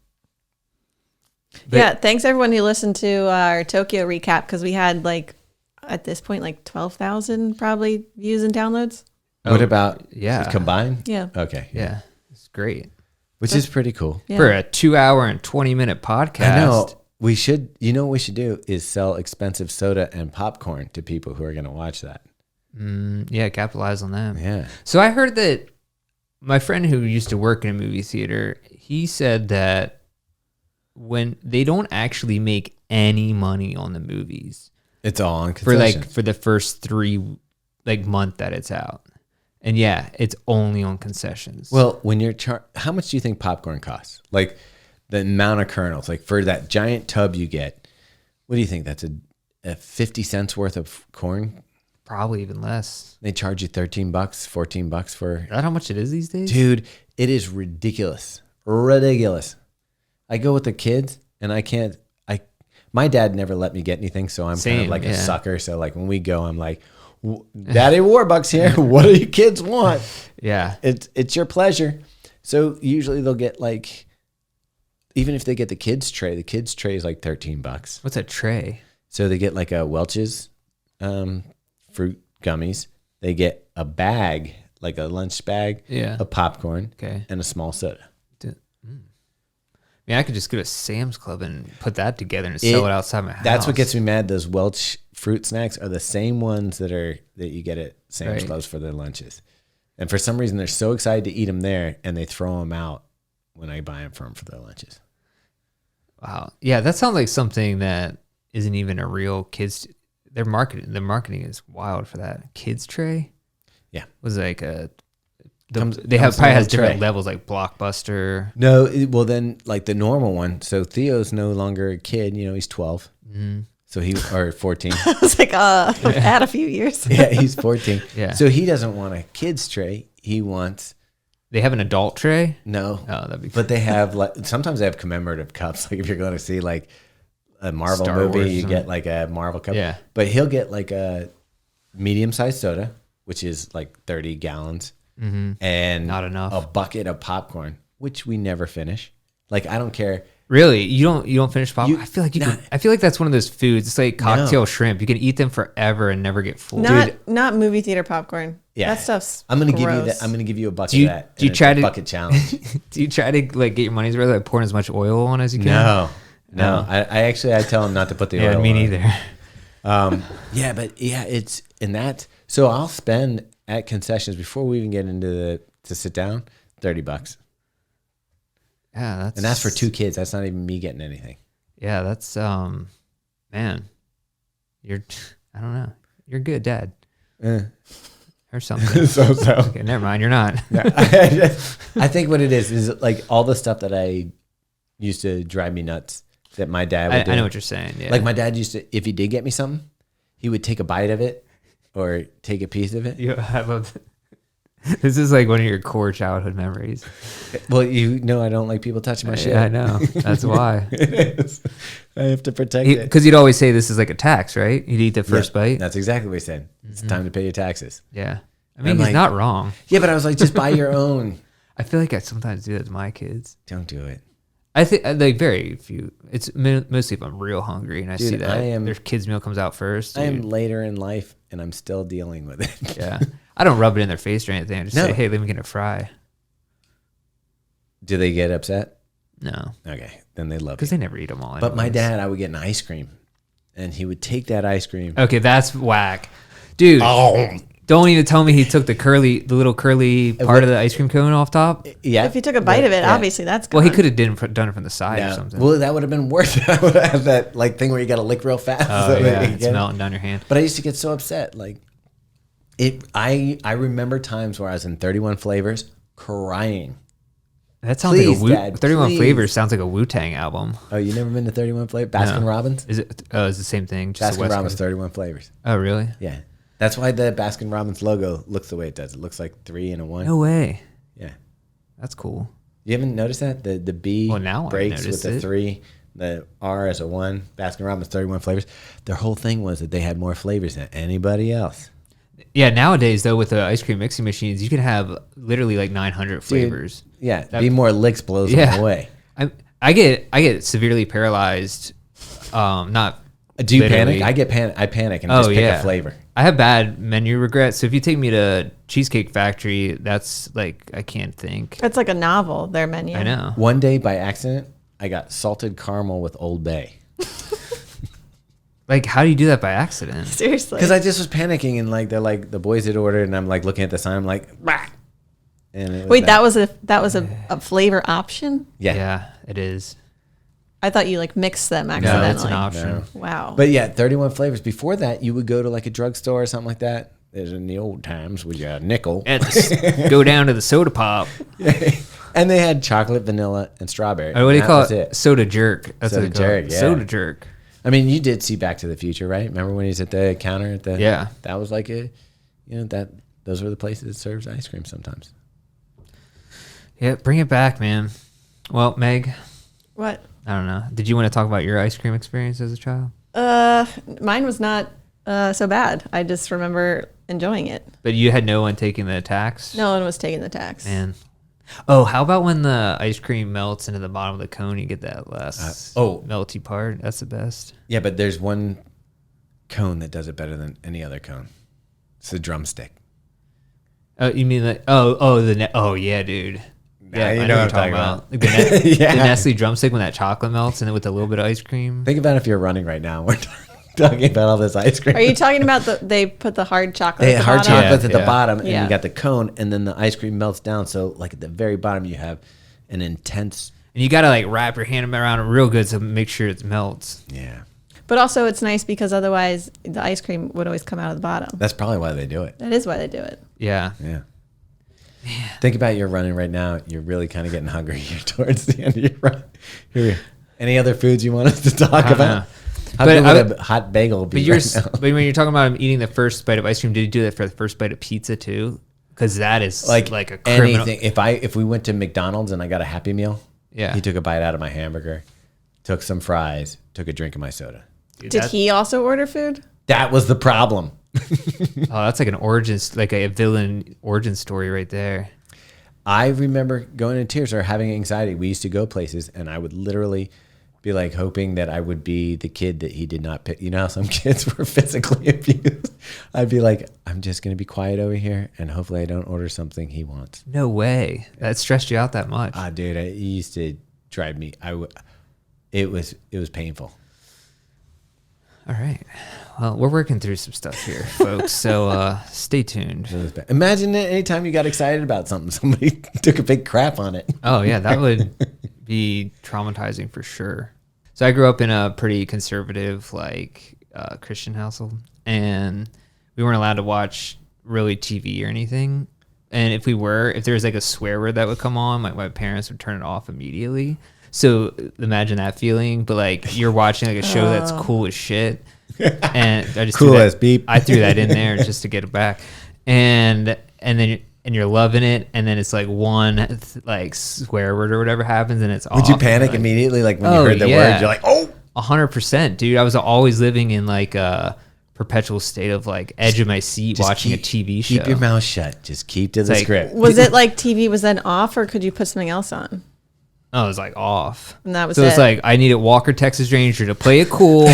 Yeah, thanks everyone who listened to our Tokyo recap because we had like at this point like 12,000 probably views and downloads. What about yeah combined? Yeah. Okay. Yeah, it's great Which is pretty cool. Yeah. for a 2-hour and 20-minute podcast. I know. We should, what we should do is sell expensive soda and popcorn to people who are going to watch that. Yeah, capitalize on that. Yeah. So I heard that my friend who used to work in a movie theater, he said that when they don't actually make any money on the movies It's all on concessions. for the first 3 month that it's out. And yeah, it's only on concessions. Well, when you're how much do you think popcorn costs? Like the amount of kernels, like for that giant tub you get, what do you think? That's a 50 cents worth of corn? Probably even less. They charge you $13, $14 for. Is that how much it is these days? Dude, it is ridiculous. Ridiculous. I go with the kids and my dad never let me get anything. So I'm kind of Same, like a yeah. sucker. So like when we go, I'm like, Daddy Warbucks here. What do you kids want? Yeah. It's your pleasure. So usually they'll get like, even if they get the kids tray is like $13. What's a tray? So they get like a Welch's fruit gummies. They get a bag, like a lunch bag, Yeah. of popcorn, Okay. and a small soda. I could just go to Sam's Club and put that together and sell it outside my house. That's what gets me mad. Those Welch fruit snacks are the same ones that you get at Sam's Right. Clubs for their lunches. And for some reason, they're so excited to eat them there, and they throw them out when I buy them for them for their lunches. Wow. Yeah, that sounds like something that isn't even a real kids. The marketing is wild for that. Kids tray? Yeah. Was like Comes probably in has a different tray. levels like Blockbuster. No, well then, like the normal one. So Theo's no longer a kid. He's 12. Mm-hmm. So or 14. I was like, add a few years. Yeah, he's 14. Yeah. So he doesn't want a kid's tray. He wants They have an adult tray? no. Oh, that'd be But they have sometimes they have commemorative cups. Like if you're going to see like a Marvel Star movie, Wars you or get like a Marvel cup. Yeah. But he'll get like a medium-sized soda, which is like 30 gallons, and Not enough. a bucket of popcorn, which we never finish. Like I don't care. Really? You don't finish popcorn? I feel like Nah. I feel like that's one of those foods. It's like cocktail shrimp. You can eat them forever and never get full. Not movie theater popcorn. Yeah, That stuff's I'm gonna give you gross. that. I'm gonna give you a bucket Do you- of that. do you and it's try a to- bucket challenge? Do you try to like get your money's worth by pouring as much oil on as you can? No. I tell him not to put the Yeah, oil me on. neither. Yeah, but yeah, it's in that. So I'll spend at concessions before we even get into to sit down $30, Yeah, and that's for 2 kids. That's not even me getting anything. Yeah, that's man. I don't know. You're good, Dad. Or something. So. Okay, never mind. You're not. I think what it is like all the stuff that I used to drive me nuts that my dad would do. I know what you're saying. Yeah. Like my dad used to, if he did get me something, he would take a bite of it or take a piece of it. I love this is like one of your core childhood memories. Well, I don't like people touching my shit. Yeah, I know. That's why. It is. I have to protect it. Because you'd always say this is like a tax, right? You'd eat the first Yeah, bite. That's exactly what he said. It's time to pay your taxes. Yeah. I mean, I'm he's like- not wrong. Yeah, but I was like, just buy your own. I feel like I sometimes do that to my kids. Don't do it. I think like very few. It's mostly if I'm real hungry and I Dude, see that I am- their kids' meal comes out first. I am dude. later in life, and I'm still dealing with it. Yeah. I don't rub it in their face or anything. I just No. say, hey, let me get a fry. Do they get upset? No. Okay, then they love Because you. they never eat them all. But my anyways. dad, I would get an ice cream, and he would take that ice cream. Okay, that's whack. Dude. Oh, Don't even tell me he took the little curly part of the ice cream cone off top. Yeah. If you took a bite of it, obviously that's gone. Well, he could have done it from the side or something. Well, that would have been worse. I would have that like thing where you got to lick real fast. Oh, yeah. It's melting down your hand. But I used to get so upset. Like I remember times where I was in 31 flavors crying. That sounds Please, like Dad, 31 please. Flavors sounds like a Wu-Tang album. Oh, you never been to 31 flavors? Baskin Robbins? Is it? Oh, it's the same thing. Just the Baskin West Robbins Coast. 31 flavors. Oh, really? Yeah. That's why the Baskin Robbins logo looks the way it does. It looks like 3 and a 1. No way. Yeah. That's cool. You haven't noticed that? The B Well, now I breaks with noticed the it. 3, the R as a 1. Baskin Robbins 31 flavors. Their whole thing was that they had more flavors than anybody else. Yeah, nowadays though, with the ice cream mixing machines, you can have literally like 900 flavors. Yeah. Be more licks blows them away. I get severely paralyzed. Not. Do you literally. panic? I panic and just pick a flavor. I have bad menu regrets. So if you take me to Cheesecake Factory, that's like I can't think. That's like a novel, their menu. I know. One day by accident, I got salted caramel with Old Bay. Like, how do you do that by accident? Seriously. Because I just was panicking and like they're like the boys had ordered and I'm like looking at the sign, I'm like, bah! And it was Wait, that was a flavor option? Yeah. It is. I thought you like mixed them No, accidentally. it's an option. No. Wow. But yeah, 31 flavors. Before that, you would go to like a drugstore or something like that. As in the old times, with your nickel. Go down to the soda pop. And they had chocolate, vanilla, and strawberry. What do you That call was it? Soda jerk. That's Soda what they call it. jerk, yeah. Soda jerk. I mean, you did see Back to the Future, right? Remember when he's at the counter at the Yeah. That was like those were the places that serves ice cream sometimes. Yeah, bring it back, man. Well, Meg, What? I don't know. Did you want to talk about your ice cream experience as a child? Mine was not so bad. I just remember enjoying it. But you had no one taking the tax? No one was taking the tax. Man. Oh, how about when the ice cream melts into the bottom of the cone, you get that last melty part? That's the best. Yeah, but there's one cone that does it better than any other cone. It's the drumstick. Oh, you mean like, yeah, dude. Yeah, you I know know what I'm talking about. Like the Yeah. the Nestle drumstick when that chocolate melts and then with a little bit of ice cream. Think about if you're running right now. We're talking about all this ice cream. Are you talking about they put the hard chocolate They at the hard bottom? chocolate at the Yeah. bottom, and Yeah. you got the cone, and then the ice cream melts down. So, like at the very bottom, you have an intense. And you got to like wrap your hand around it real good to make sure it melts. Yeah, But also it's nice because otherwise the ice cream would always come out of the bottom. that's probably why they do it. That is why they do it. Yeah. Yeah. Think about your running right now. You're really kind of getting hungry. You're towards the end of your run. Any other foods you want us to talk I don't about? know. How But good would a hot bagel be? But when you're talking about eating the first bite of ice cream, did you do that for the first bite of pizza too? Because that is like a criminal. anything. If we went to McDonald's and I got a Happy Meal, Yeah. he took a bite out of my hamburger, took some fries, took a drink of my soda. Dude, Did he also order food? That was the problem. Oh, that's like an origin, like a villain origin story right there. I remember going in tears or having anxiety. We used to go places, and I would literally be like hoping that I would be the kid that he did not pick. You know how some kids were physically abused? I'd be like, I'm just going to be quiet over here, and hopefully I don't order something he wants. No way. That stressed you out that much. Ah, dude, it used to drive me. It was painful. All right. Well, we're working through some stuff here, folks. So stay tuned. It was bad. Imagine that anytime you got excited about something, somebody took a big crap on it. Oh, yeah. That would be traumatizing for sure. So I grew up in a pretty conservative, Christian household. And we weren't allowed to watch really TV or anything. And if there was like a swear word that would come on, my parents would turn it off immediately. So imagine that feeling, but like you're watching like a show that's cool as shit, and I just Cool as beep. I threw that in there just to get it back, and then you're loving it, and then it's like one like swear word or whatever happens, and it's Would you off, panic like, immediately, like when you Oh, heard the yeah. word? You're like, oh, 100%, dude. I was always living in like a perpetual state of like edge of my seat just watching a TV show. Keep your mouth shut. Just keep to the like- script. Was it like TV was then off, or could you put something else on? Oh, it was like off. And that was so it's it. like I needed Walker Texas Ranger to play it cool,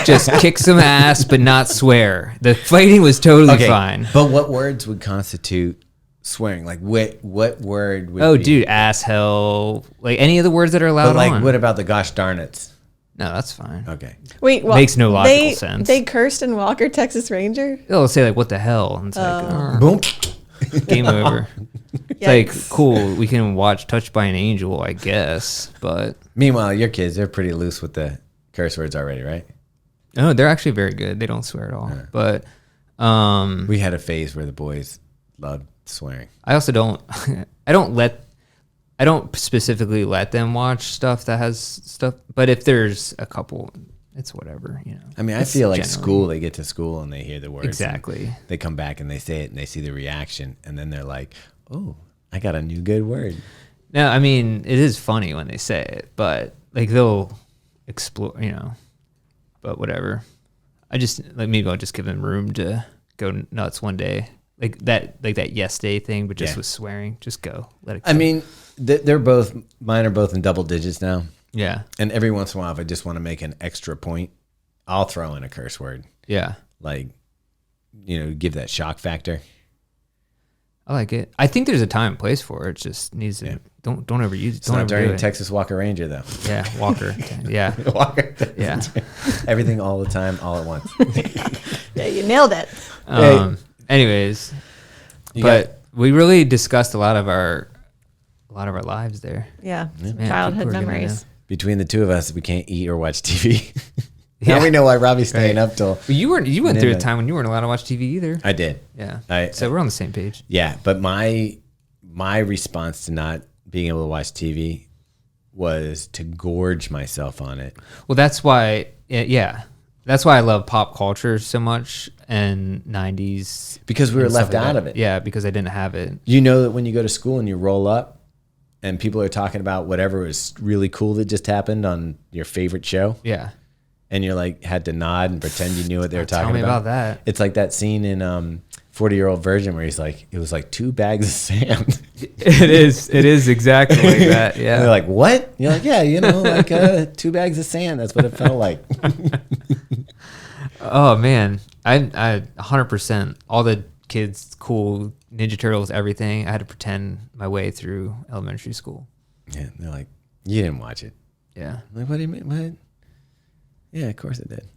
just kick some ass, but not swear. The fighting was totally fine. But what words would constitute swearing? Like what word would Oh, be? dude, ass, hell, like any of the words that are allowed But like, on. what about the gosh darn it's? No, that's fine. Okay. Wait, well, Makes no logical sense. They cursed in Walker, Texas Ranger. They'll say like, "What the hell?" And it's like, Boom. game over. It's Yikes. like, cool, we can watch Touched by an Angel, I guess. But Meanwhile, your kids, they're pretty loose with the curse words already, right? no, they're actually very good. They don't swear at all. But We had a phase where the boys loved swearing. I also don't. I don't specifically let them watch stuff that has stuff. But if there's a couple, it's whatever, you know. I mean, I It's feel like generally- school, they get to school and they hear the words. Exactly. They come back and they say it and they see the reaction. And then they're like, oh, I got a new good word. No, I mean, it is funny when they say it, but like they'll explore, you know. But whatever. I just like maybe I'll just give them room to go nuts one day, like that yes day thing, but just with swearing. Just go, let it go. I mean, they're both, mine are both in double digits now. Yeah, And every once in a while, if I just want to make an extra point, I'll throw in a curse word. yeah, Like, you know, give that shock factor. I like it. I think there's a time and place for it. It just needs to don't overuse it. It's Don't not overdo during it. Texas Walker Ranger, though. Yeah, Walker. Yeah, Walker. yeah. Everything all the time, all at once. Yeah, you nailed it. Anyways, You but we really discussed a lot of our lives there. Yeah, Man, childhood people are gonna memories. Between the two of us, we can't eat or watch TV. Yeah. Now we know why Robbie's staying up till. But you went through a Midnight. time when you weren't allowed to watch TV either. I did. Yeah. So we're on the same page. Yeah, but my response to not being able to watch TV was to gorge myself on it. Well, that's why. Yeah. That's why I love pop culture so much and 90s. Because we were and stuff left like out that. of it. Yeah, because I didn't have it. You know that when you go to school and you roll up and people are talking about whatever was really cool that just happened on your favorite show, Yeah. and you're like, had to nod and pretend you knew what they were Tell talking me about. about that. It's like that scene in 40-Year-Old Virgin where he's like, it was like 2 bags of sand. It is exactly like that. Yeah. And they're like, what? You're like, yeah, you know, like 2 bags of sand. That's what it felt like. Oh man, I 100% all the kids, cool Ninja Turtles, everything. I had to pretend my way through elementary school. Yeah, they're like, you didn't watch it. Yeah. I'm like, what do you mean? What? Yeah, of course it did.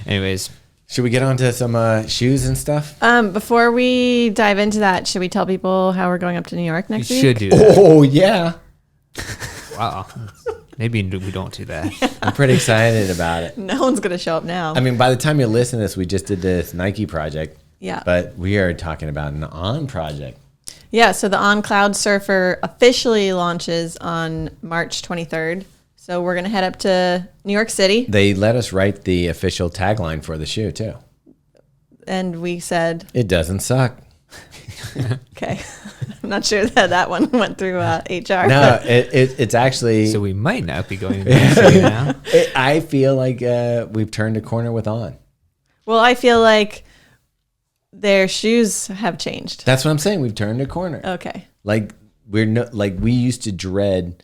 Anyways, Should we get on to some shoes and stuff? Before we dive into that, should we tell people how we're going up to New York you next week? should do that. Oh, yeah. Wow. Maybe we don't do that. I'm pretty excited about it. No one's going to show up now. I mean, by the time you listen to this, we just did this Nike project. Yeah. But we are talking about an On project. Yeah, so the On Cloud Surfer officially launches on March 23rd. So we're going to head up to New York City. They let us write the official tagline for the shoe, too. And we said, It doesn't suck. okay. I'm not sure that one went through HR. No, it's actually... So we might not be going to New York City now. I feel like we've turned a corner with On. Well, I feel like their shoes have changed. That's what I'm saying. We've turned a corner. Okay. Like we used to dread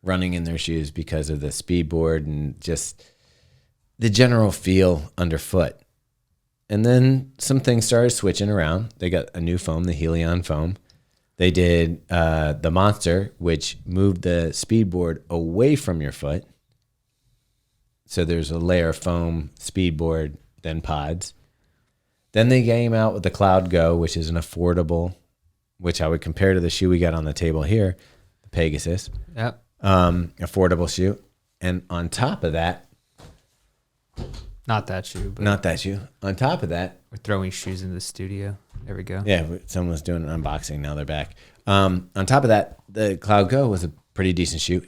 running in their shoes because of the speed board and just the general feel underfoot. And then some things started switching around. They got a new foam, the Helion foam. They did the Monster, which moved the speed board away from your foot. So there's a layer of foam, speed board, then pods. Then they came out with the Cloud Go, which is an affordable, which I would compare to the shoe we got on the table here, the Pegasus. Yep. Affordable shoe. And on top of that, Not that shoe, but not that shoe. On top of that, we're throwing shoes in the studio. There we go. yeah, someone's doing an unboxing. Now they're back. On top of that, the Cloud Go was a pretty decent shoe.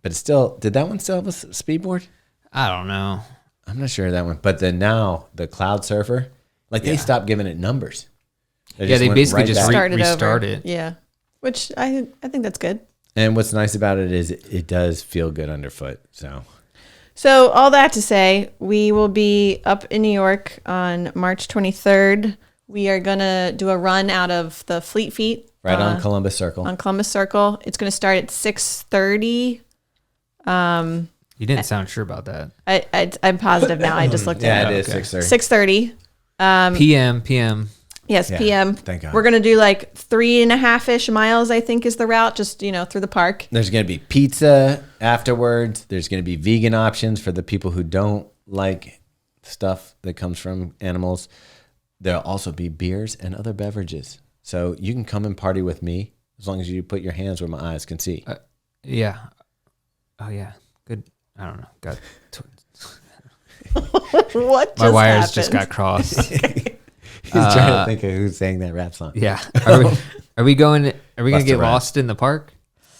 But it's still, did that one still have a speed board? I don't know. I'm not sure of that one. But then now the Cloud Surfer, like they stopped giving it numbers. They went basically just back. restart over. it. Yeah. Which I think that's good. And what's nice about it is it does feel good underfoot. So all that to say, we will be up in New York on March 23rd. We are going to do a run out of the Fleet Feet. Right on Columbus Circle. On Columbus Circle. It's going to start at 6:30. You didn't sound sure about that. I'm positive now. I just looked at Yeah, it. it is Okay. 6:30. 6:30. PM. Yes, Yeah, PM. thank God. We're going to do like 3.5-ish miles, I think is the route, just, through the park. There's going to be pizza afterwards. There's going to be vegan options for the people who don't like stuff that comes from animals. There'll also be beers and other beverages. So you can come and party with me as long as you put your hands where my eyes can see. Yeah. Oh yeah. Good. I don't know. Got What just my wires happened? just got crossed. He's trying to think of who's saying that rap song. Yeah. Are we going to get Rhymes. lost in the park?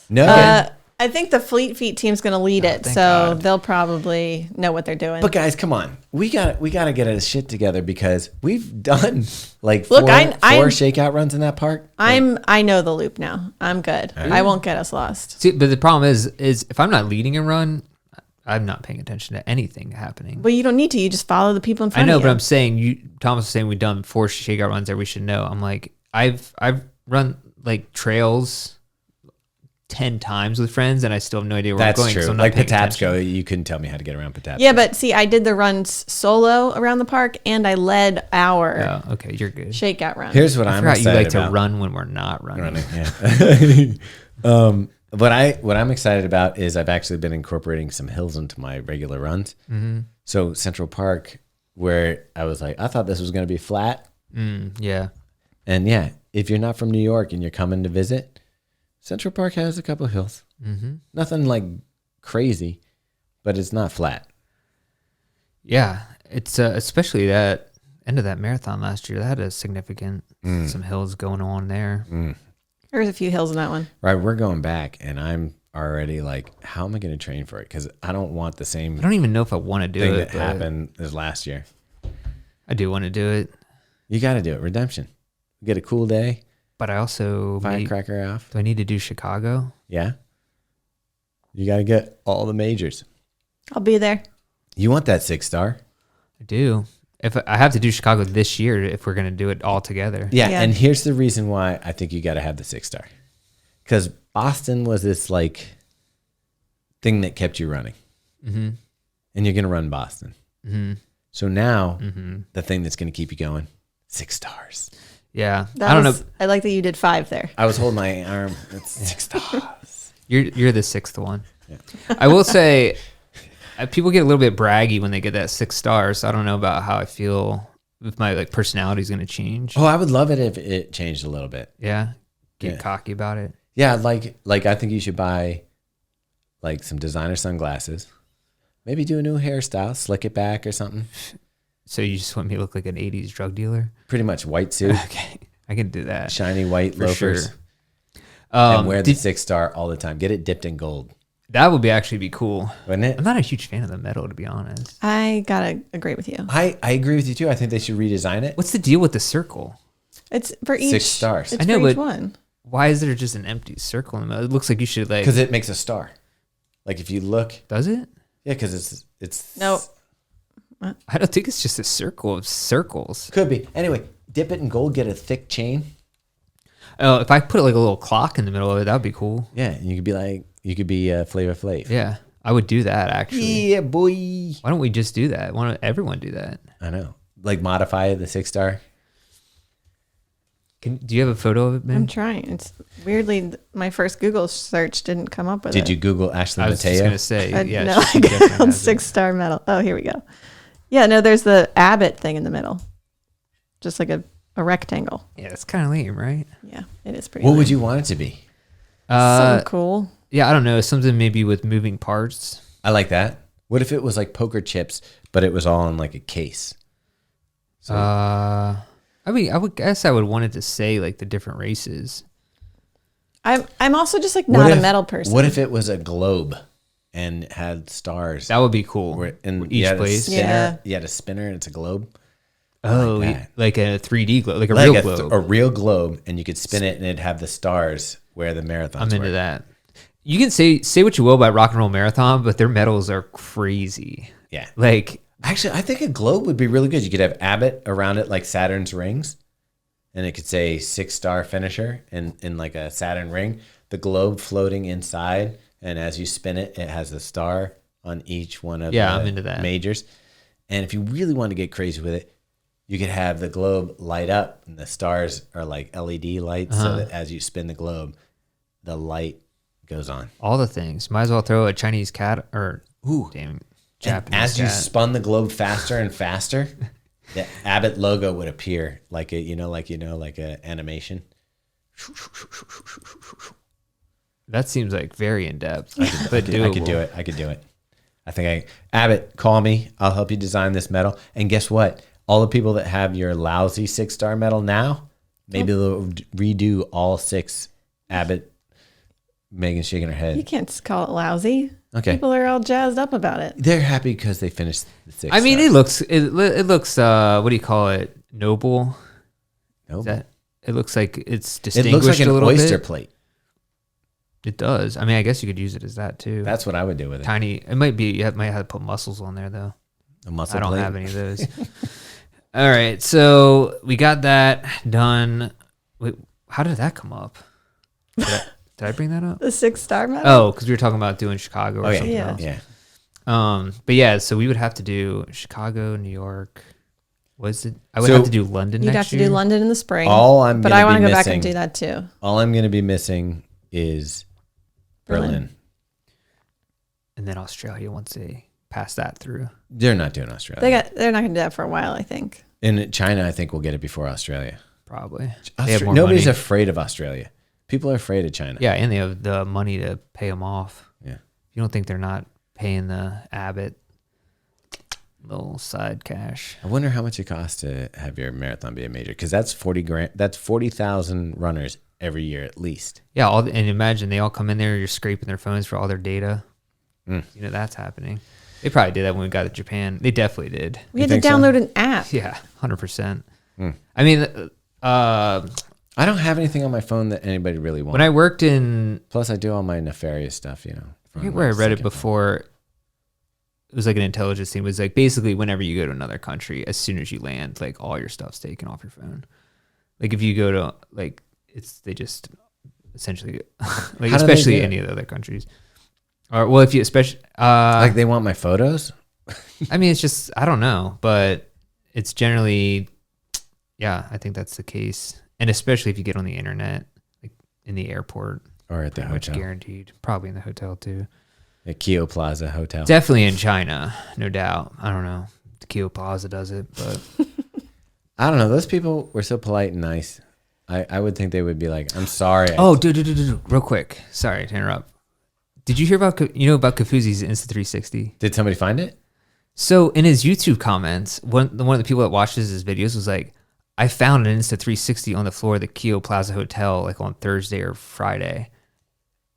No. I think the Fleet Feet team's going to lead it, thank so God. they'll probably know what they're doing. But guys, come on. We got to get our shit together because we've done like Look, four I'm- shakeout runs in that park. I know the loop now. I'm good. I won't get us lost. See, but the problem is if I'm not leading a run, I'm not paying attention to anything happening. Well, you don't need to. You just follow the people in I front know, of you. but I'm saying Thomas was saying we've done 4 shakeout runs there. We should know. I'm like, I've run like trails 10 times with friends, and I still have no idea where That's I'm going. true. So I'm not Like paying Patapsco, attention. you couldn't tell me how to get around Patapsco. Yeah, but see, I did the runs solo around the park, and I led our Oh, okay, you're good. shakeout run. Here's what I I'm forgot you excited like about. to run when we're not running. Yeah. What I'm excited about is I've actually been incorporating some hills into my regular runs. Mm-hmm. So Central Park, where I was like, I thought this was going to be flat. Yeah. And yeah, if you're not from New York and you're coming to visit, Central Park has a couple of hills. Mm-hmm. Nothing like crazy, but it's not flat. Yeah, it's especially that end of that marathon last year. That had a significant some hills going on there. There's a few hills in that one. Right, we're going back, and I'm already like, how am I going to train for it? Because I don't want the same I don't even know if I want to do thing it. that but happened as last year. I do want to do it, You got to do it. Redemption. Get a cool day. but I also Firecracker off. do I need to do Chicago? Yeah. You got to get all the majors. I'll be there. You want that 6-star. I do. If I have to do Chicago this year, if we're gonna do it all together. Yeah, Yeah. and here's the reason why I think you got to have the 6-star. Because Boston was this like thing that kept you running. Mm-hmm. And you're going to run Boston. Mm-hmm. So now the thing that's going to keep you going, 6 stars. Yeah, That I don't was- know. I like that you did 5 there. I was holding my arm. It's 6 stars. You're the 6th one. Yeah. I will say, people get a little bit braggy when they get that 6 stars. So I don't know about how I feel if my like personality is going to change. Oh, I would love it if it changed a little bit. Yeah, get Yeah. cocky about it. Yeah, like I think you should buy like some designer sunglasses. Maybe do a new hairstyle, slick it back or something. So you just want me to look like an '80s drug dealer? Pretty much white suit, Okay, I can do that. shiny white For loafers, sure. and wear the 6-star all the time. Get it dipped in gold, That would be actually be cool. wouldn't it? I'm not a huge fan of the metal, to be honest. I gotta agree with you. I agree with you too. I think they should redesign it. What's the deal with the circle? It's for each 6 stars. It's I know, for each but- one. Why is there just an empty circle in the middle? It looks like you should like. Because it makes a star. Like if you look, Does it? yeah, because it's Nope. I don't think it's just a circle of circles. Could be. Anyway, dip it in gold, get a thick chain. Oh, if I put like a little clock in the middle of it, that would be cool. Yeah, and you could be like, Flavor Flav. Yeah, I would do that actually. Yeah, boy. Why don't we just do that? Why don't everyone do that? I know. Like modify the 6-star. Do you have a photo of it, I'm man? trying. It's weirdly my first Google search didn't come up with it. Did you Google Ashley I was just Mateo? gonna say, yeah. no, she I definitely got on has it. 6-star medal. Oh, here we go. Yeah, no, there's the Abbott thing in the middle, just like a rectangle. Yeah, it's kind of lame, right? Yeah, it is pretty. What lame. would you want it to be? Something cool. Yeah, I don't know. Something maybe with moving parts. I like that. What if it was like poker chips, but it was all in like a case? I mean, I would guess I would want it to say like the different races. I'm also just like What not a if- metal person. What if it was a globe and had stars? That would be cool. And Each you had place. A spinner, Yeah. You had a spinner and it's a globe. Oh, like that. like a 3D globe, like a Like real a, globe. a real globe, and you could spin it and it'd have the stars where the marathons I'm were. into that. You can say what you will about Rock and Roll Marathon, but their medals are crazy. Yeah. Like, Actually, I think a globe would be really good. You could have Abbott around it like Saturn's rings, and it could say 6-star finisher in like a Saturn ring. The globe floating inside, and as you spin it, it has a star on each one of Yeah, the I'm into that. majors. And if you really want to get crazy with it, you could have the globe light up, and the stars are like LED lights, so that as you spin the globe, the light goes on. All the things. Might as well throw a Chinese cat or damn Japanese And as cat. you spun the globe faster and faster, the Abbott logo would appear like a animation. That seems like very in depth. I could do it. I think Abbott, call me. I'll help you design this medal. And guess what? All the people that have your lousy 6-star medal now, maybe they'll redo all 6 Abbott. Megan's shaking her head. You can't just call it lousy. Okay. People are all jazzed up about it. They're happy because they finished the 6. I mean, it looks what do you call it? Noble. Noble. It looks like it's It distinguished looks like an a little oyster bit. plate. It does. I mean, I guess you could use it as that too. That's what I would do with it. Tiny. It might be. Might have to put muscles on there though. A muscle I don't plate. have any of those. All right, so we got that done. Wait, how did that come up? Did I bring that up? The 6-star medal. Oh, because we were talking about doing Chicago or something yeah. else. Yeah. But yeah, so we would have to do Chicago, New York. Was it? I would have to do London You'd next have to year. do London in the spring. But I want to go back and do that too. All I'm going to be missing is Berlin. And then Australia once they pass that through. They're not doing Australia. They're not going to do that for a while, I think. In China, I think we'll get it before Australia. Probably. They have more Nobody's money. afraid of Australia. People are afraid of China. Yeah, and they have the money to pay them off. Yeah. You don't think they're not paying the Abbott little side cash? I wonder how much it costs to have your marathon be a major, because that's 40 grand. That's 40,000 runners every year at least. Yeah, and imagine they all come in there. You're scraping their phones for all their data. Mm. You know that's happening. They probably did that when we got to Japan. They definitely did. We had to think so? download an app. Yeah, 100%. Mm. I mean, I don't have anything on my phone that anybody really wants. when I worked in, Plus, I do all my nefarious stuff, you know. I forget where I read it before. It was like an intelligence thing. It was like basically whenever you go to another country, as soon as you land, like all your stuff's taken off your phone. Like if you go to like they just essentially like How do they especially do it? any of the other countries. Or well, if you especially like they want my photos. I mean, it's just I don't know, but it's generally, yeah, I think that's the case, and especially if you get on the internet, like in the airport, Or at the pretty much hotel. guaranteed. Probably in the hotel too. At Keo Plaza Hotel. Definitely in China, no doubt. I don't know. The Keo Plaza does it, but I don't know. Those people were so polite and nice. I would think they would be like, I'm sorry. oh, dude, real quick. Sorry to interrupt. Did you hear about about Kafuzi's Insta360? Did somebody find it? So in his YouTube comments, one of the people that watches his videos was like, I found an Insta360 on the floor of the Keo Plaza Hotel like on Thursday or Friday.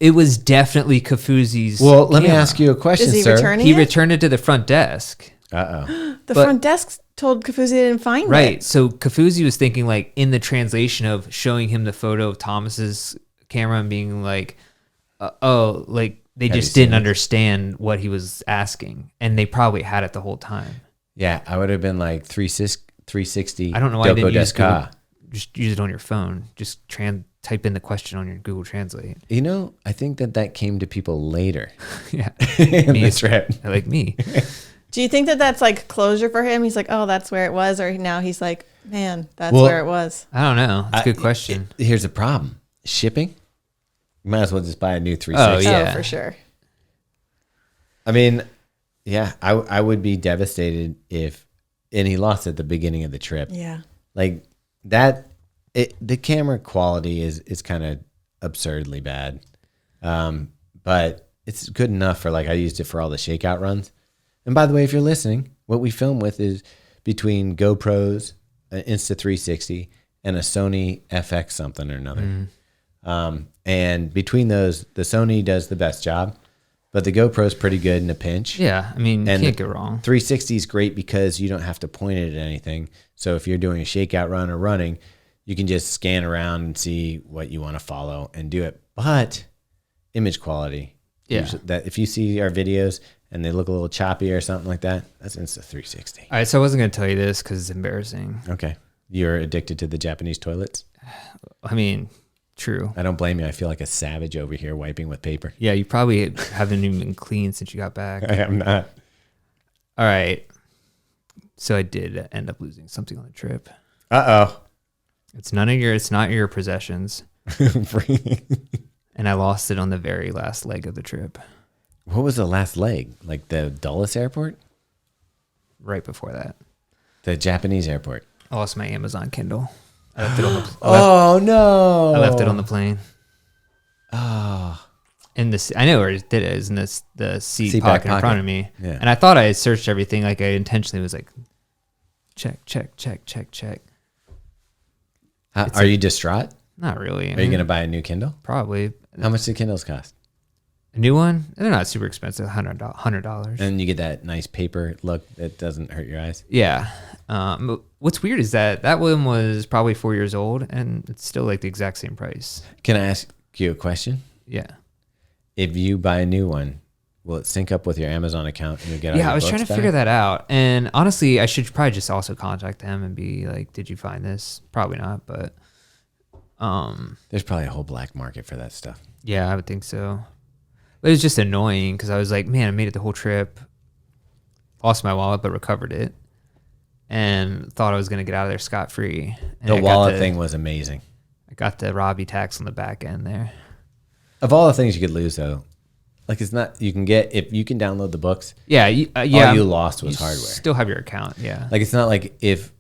It was definitely Kafuzi's. Well, let me camera. ask you a question, Is he sir. returning He it? returned it to the front desk. Uh-oh. The But- front desk told Kafuzi they didn't find Right. it. So Kafuzi was thinking like in the translation of showing him the photo of Thomas's camera and being like, oh, like they Have you just seen didn't it? understand what he was asking. And they probably had it the whole time. Yeah, I would have been like 360. I don't know why I didn't use Deska. Google. Just use it on your phone. Just type in the question on your Google Translate. You know, I think that came to people later Yeah. in Me the is- trip. Like me. Do you think that that's like closure for him? He's like, oh, that's where it was. Or now he's like, man, that's Well, where it was. I don't know. It's a good question. Here's the problem. Shipping? You might as well just buy a new 360. Oh, yeah. Oh, for sure. I mean, yeah, I would be devastated if, and he lost at the beginning of the trip. Yeah. Like that, the camera quality is kind of absurdly bad. But it's good enough for like, I used it for all the shakeout runs. And by the way, if you're listening, what we film with is between GoPros, an Insta360, and a Sony FX something or another. And between those, the Sony does the best job, but the GoPro's pretty good in a pinch. Yeah. I mean, you And can't go wrong. 360 is great because you don't have to point it at anything. So if you're doing a shakeout run or running, you can just scan around and see what you want to follow and do it. But image quality, Yeah. that if you see our videos and they look a little choppy or something like that, that's Insta360. All right. So I wasn't going to tell you this because it's embarrassing. Okay. You're addicted to the Japanese toilets? I mean, true. I don't blame you. I feel like a savage over here wiping with paper. Yeah. You probably haven't even been clean since you got back. I am not. All right. So I did end up losing something on the trip. Uh-oh. It's not your possessions. And I lost it on the very last leg of the trip. What was the last leg? Like the Dulles airport? Right before that. The Japanese airport. I lost my Amazon Kindle. I left it on the no. I left it on the plane. Oh. In this, I know where it is in this the seat back pocket in front of me. Yeah. And I thought I had searched everything. Like I intentionally was like, check. Are you distraught? Not really. Are you going to buy a new Kindle? Probably. How much do Kindles cost? A new one? They're not super expensive. $100. And you get that nice paper look that doesn't hurt your eyes. Yeah. What's weird is that one was probably 4 years old, and it's still like the exact same price. Can I ask you a question? Yeah. If you buy a new one, will it sync up with your Amazon account and you'll get all your I was books trying to back? figure that out. And honestly, I should probably just also contact them and be like, did you find this? Probably not, but There's probably a whole black market for that stuff. yeah, I would think so. But it was just annoying because I was like, man, I made it the whole trip, lost my wallet, but recovered it, and thought I was going to get out of there scot-free. And The I got wallet thing was amazing. I got the Robbie tax on the back end there. Of all the things you could lose, though, like it's not, you can get, if you can download the books, Yeah, all you lost was hardware. Still have your account, yeah. Like it's not like if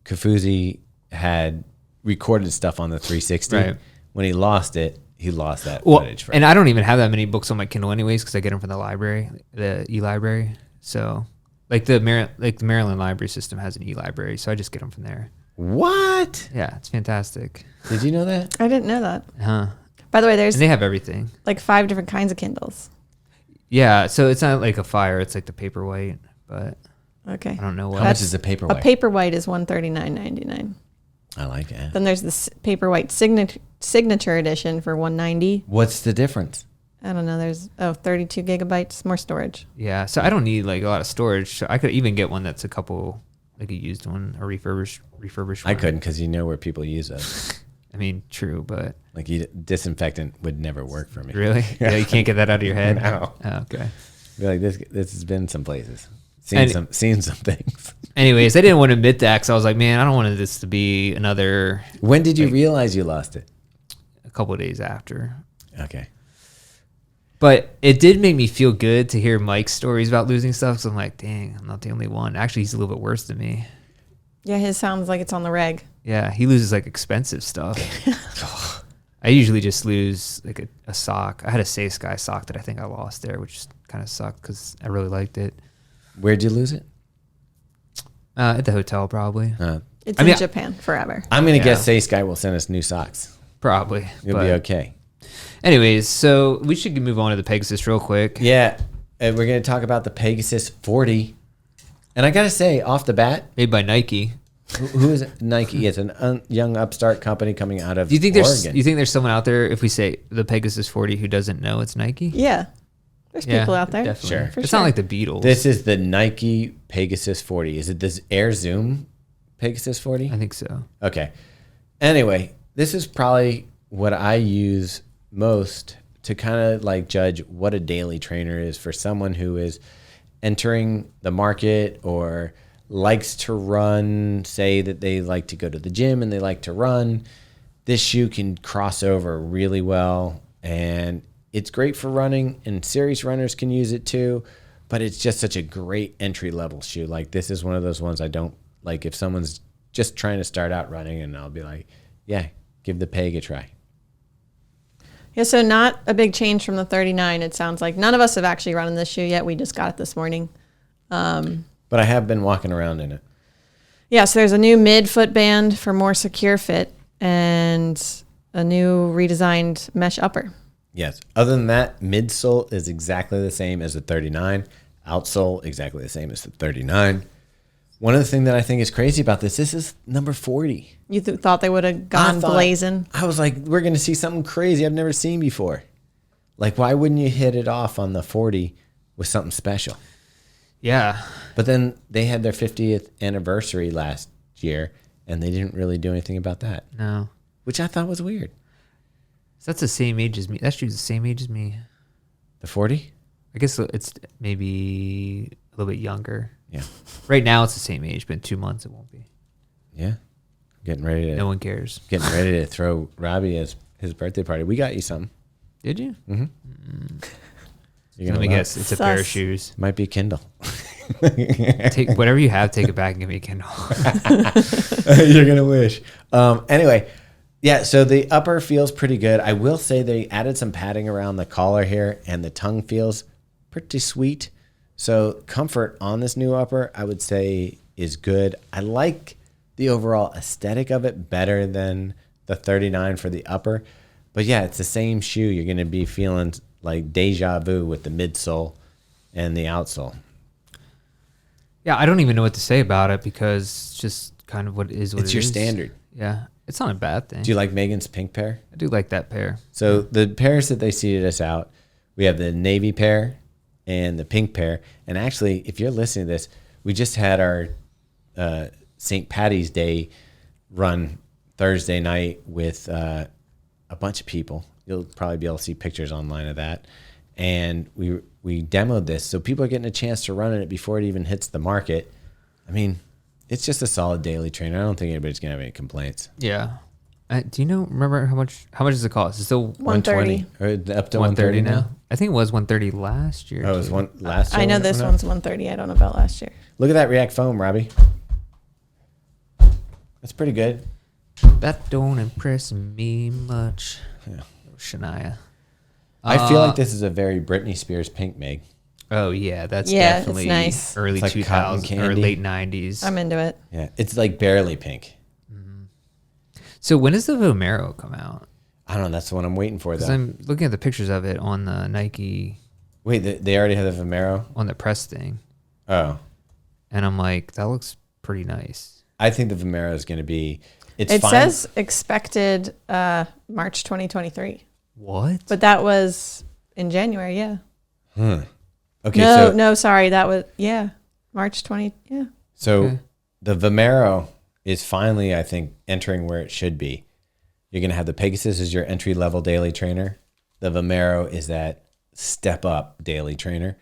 Kafuzi had recorded stuff on the 360, Right. when he lost it, he lost that Well, footage. and I don't even have that many books on my Kindle anyways because I get them from the library, the e-library. So, like the Maryland library system has an e-library, so I just get them from there. What? Yeah, it's fantastic. Did you know that? I didn't know that. Huh? By the way, there's And they have everything. like 5 different kinds of Kindles. Yeah, so it's not like a Fire; it's like the Paperwhite. But Okay. I don't know what. How much is a Paperwhite? A Paperwhite is $139.99. I like it. Then there's the Paperwhite signature edition for $190. What's the difference? I don't know. There's 32 gigabytes more storage. Yeah, so I don't need like a lot of storage. So I could even get one that's a couple, like a used one, a refurbished one. I couldn't because you know where people use those. I mean, true, but Like disinfectant would never work for me. really, yeah, you can't get that out of your head. No. Oh, okay. Be like this has been some places. And- Seen some things. Anyways, I didn't want to admit that because I was like, man, I don't want this to be another When did you realize you lost it? a couple of days after. Okay. But it did make me feel good to hear Mike's stories about losing stuff. So I'm like, dang, I'm not the only one. Actually, he's a little bit worse than me. Yeah, his sounds like it's on the reg. Yeah, he loses like expensive stuff. I usually just lose like a sock. I had a Say Sky sock that I think I lost there, which kind of sucked because I really liked it. Where'd you lose it? At the hotel, probably. It's I mean, in Japan forever. I'm gonna Yeah. guess Say Sky will send us new socks. Probably. You'll But be okay. anyways, so we should move on to the Pegasus real quick. Yeah, and we're gonna talk about the Pegasus 40. And I gotta say, off the bat, Made by Nike. who is it? Nike? It's an young upstart company coming out of Do you think Oregon. there's someone out there, if we say the Pegasus 40, who doesn't know it's Nike? Yeah. There's people out there. Definitely. Sure. For It's sure. not like the Beatles. This is the Nike Pegasus 40. Is it this Air Zoom Pegasus 40? I think so. Okay. Anyway, this is probably what I use most to kind of like judge what a daily trainer is for someone who is entering the market or likes to run, say that they like to go to the gym and they like to run. This shoe can cross over really well, and it's great for running, and serious runners can use it too, but it's just such a great entry level shoe. Like this is one of those ones I don't like if someone's just trying to start out running, and I'll be like, yeah, give the Peg a try. Yeah, so not a big change from the 39. It sounds like none of us have actually run in this shoe yet. We just got it this morning. But I have been walking around in it. Yeah, so there's a new mid-foot band for more secure fit and a new redesigned mesh upper. Yes. Other than that, midsole is exactly the same as the 39. Outsole, exactly the same as the 39. One of the things that I think is crazy about this is number 40. You thought they would have gone blazing? I was like, we're going to see something crazy I've never seen before. Like, why wouldn't you hit it off on the 40 with something special? Yeah. But then they had their 50th anniversary last year, and they didn't really do anything about that, No. which I thought was weird. So that's the same age as me. That shoe's the same age as me. The 40? I guess it's maybe a little bit younger. Yeah. Right now it's the same age, but in 2 months it won't be. Yeah. Getting ready to No one cares. getting ready to throw Robbie his birthday party. We got you some. Did you? Mm-hmm. You're Let me love guess. it. It's a pair of Sus. shoes. Might be Kindle. Take whatever you have, take it back and give me a Kindle. You're gonna wish. Anyway, yeah. So the upper feels pretty good. I will say they added some padding around the collar here, and the tongue feels pretty sweet. So comfort on this new upper, I would say, is good. I like the overall aesthetic of it better than the 39 for the upper. But yeah, it's the same shoe. You're gonna be feeling like deja vu with the midsole and the outsole. Yeah, I don't even know what to say about it because it's just kind of what it is. It's your standard. Yeah, it's not a bad thing. Do you like Megan's pink pair? I do like that pair. So the pairs that they seeded us out, we have the navy pair and the pink pair. And actually, if you're listening to this, we just had our St. Patty's Day run Thursday night with a bunch of people. You'll probably be able to see pictures online of that. And we demoed this, so people are getting a chance to run in it before it even hits the market. I mean, it's just a solid daily trainer. I don't think anybody's gonna have any complaints. Yeah. Do you know? Remember how much does it cost? It's still 130. Or up to 130 now. I think it was 130 last year. Oh, it was too. one last year. I know this or no? one's 130. I don't know about last year. Look at that React foam, Robbie. That's pretty good. That don't impress me much. Yeah. Shania. I feel like this is a very Britney Spears pink, Meg. Oh yeah, that's Yeah, it's definitely nice. early It's like cotton 2000s or candy. late 90s. I'm into it. Yeah, it's like barely pink. So when does the Vomero come out? I don't know. That's the one I'm waiting for, Because though. I'm looking at the pictures of it on the Nike Wait, they already have the Vomero? on the press thing, Oh. and I'm like, that looks pretty nice. I think the Vomero is going to be... It's It fine. says expected March 2023, What? but that was in January. Yeah. Okay, No, sorry. That was, March 20. Yeah. So Okay. the Vomero is finally, I think, entering where it should be. You're going to have the Pegasus as your entry-level daily trainer. The Vomero is that step-up daily trainer.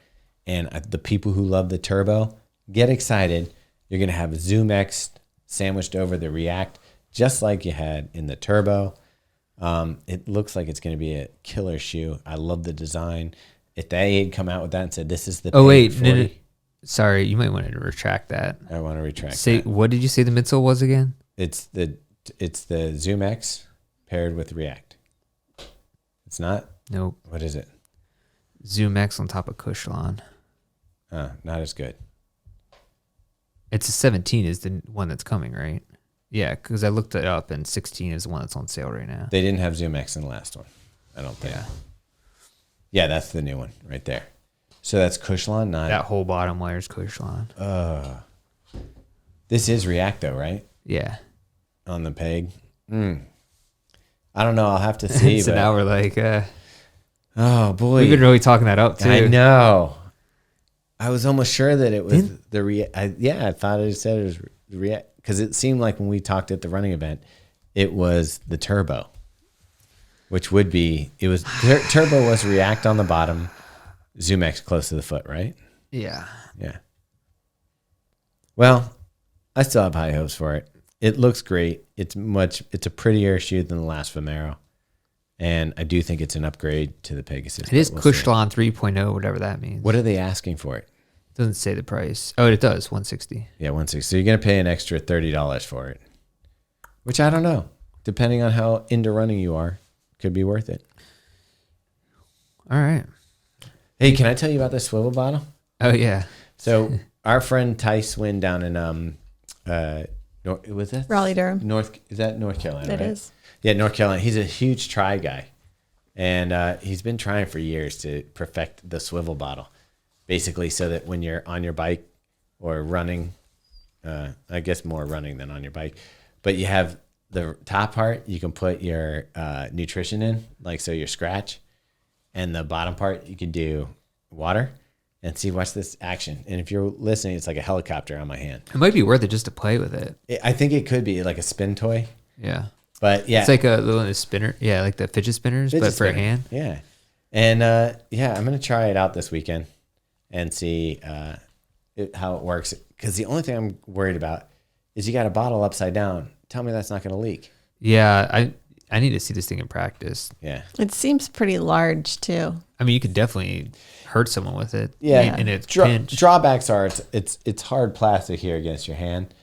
And the people who love the Turbo, get excited. You're going to have Zoom X sandwiched over the React, just like you had in the Turbo. It looks like it's going to be a killer shoe. I love the design. If they had come out with that and said, this is the Oh wait, Peg no, 40, no. Sorry, you might want to retract that. I want to retract Say that. what did you say the midsole was again? It's the Zoom X paired with React. It's not? Nope. What is it? Zoom X on top of Cushlon. Not as good. It's a 17 is the one that's coming, right? Yeah, because I looked it up, and 16 is the one that's on sale right now. They didn't have Zoom X in the last one, I don't think. Yeah, Yeah, that's the new one right there. So that's Cushlon, not... that whole bottom layer is Cushlon. This is React, though, right? Yeah. On the peg. I don't know. I'll have to see. So but, now we're like, oh, boy. we've been really talking that up too. I know. I was almost sure that it was the React. I thought it said it was React because it seemed like when we talked at the running event, it was the Turbo, which would be Turbo was React on the bottom, Zoom X close to the foot, right? Yeah. Yeah. Well, I still have high hopes for it. It looks great. It's a prettier shoe than the last Vomero, and I do think it's an upgrade to the Pegasus. It is but we'll see. Cushlon 3.0, whatever that means. What are they asking for it? Doesn't say the price. Oh, it does, 160. Yeah, 160. So you're gonna pay an extra $30 for it, which I don't know. Depending on how into running you are, could be worth it. All right. Hey, can I tell you about this swivel bottle? Oh yeah. So our friend Tice Wynn down in was that Raleigh, Durham. Is that North Carolina? It right? is. Yeah, North Carolina. He's a huge try guy, and he's been trying for years to perfect the swivel bottle, basically so that when you're on your bike or running, I guess more running than on your bike, but you have the top part you can put your nutrition in, like so your scratch, and the bottom part you can do water. And see, watch this action. And if you're listening, it's like a helicopter on my hand. It might be worth it just to play with it. I think it could be like a spin toy. Yeah. But yeah. It's like a little spinner. Yeah, like the fidget spinners, Fidget but for a spinner. hand. Yeah. And yeah, I'm going to try it out this weekend and see how it works. Because the only thing I'm worried about is you got a bottle upside down. Tell me that's not going to leak. Yeah, I need to see this thing in practice. Yeah. It seems pretty large too. I mean, you could definitely hurt someone with it. Yeah. And it's pinch. Drawbacks are it's hard plastic here against your hand.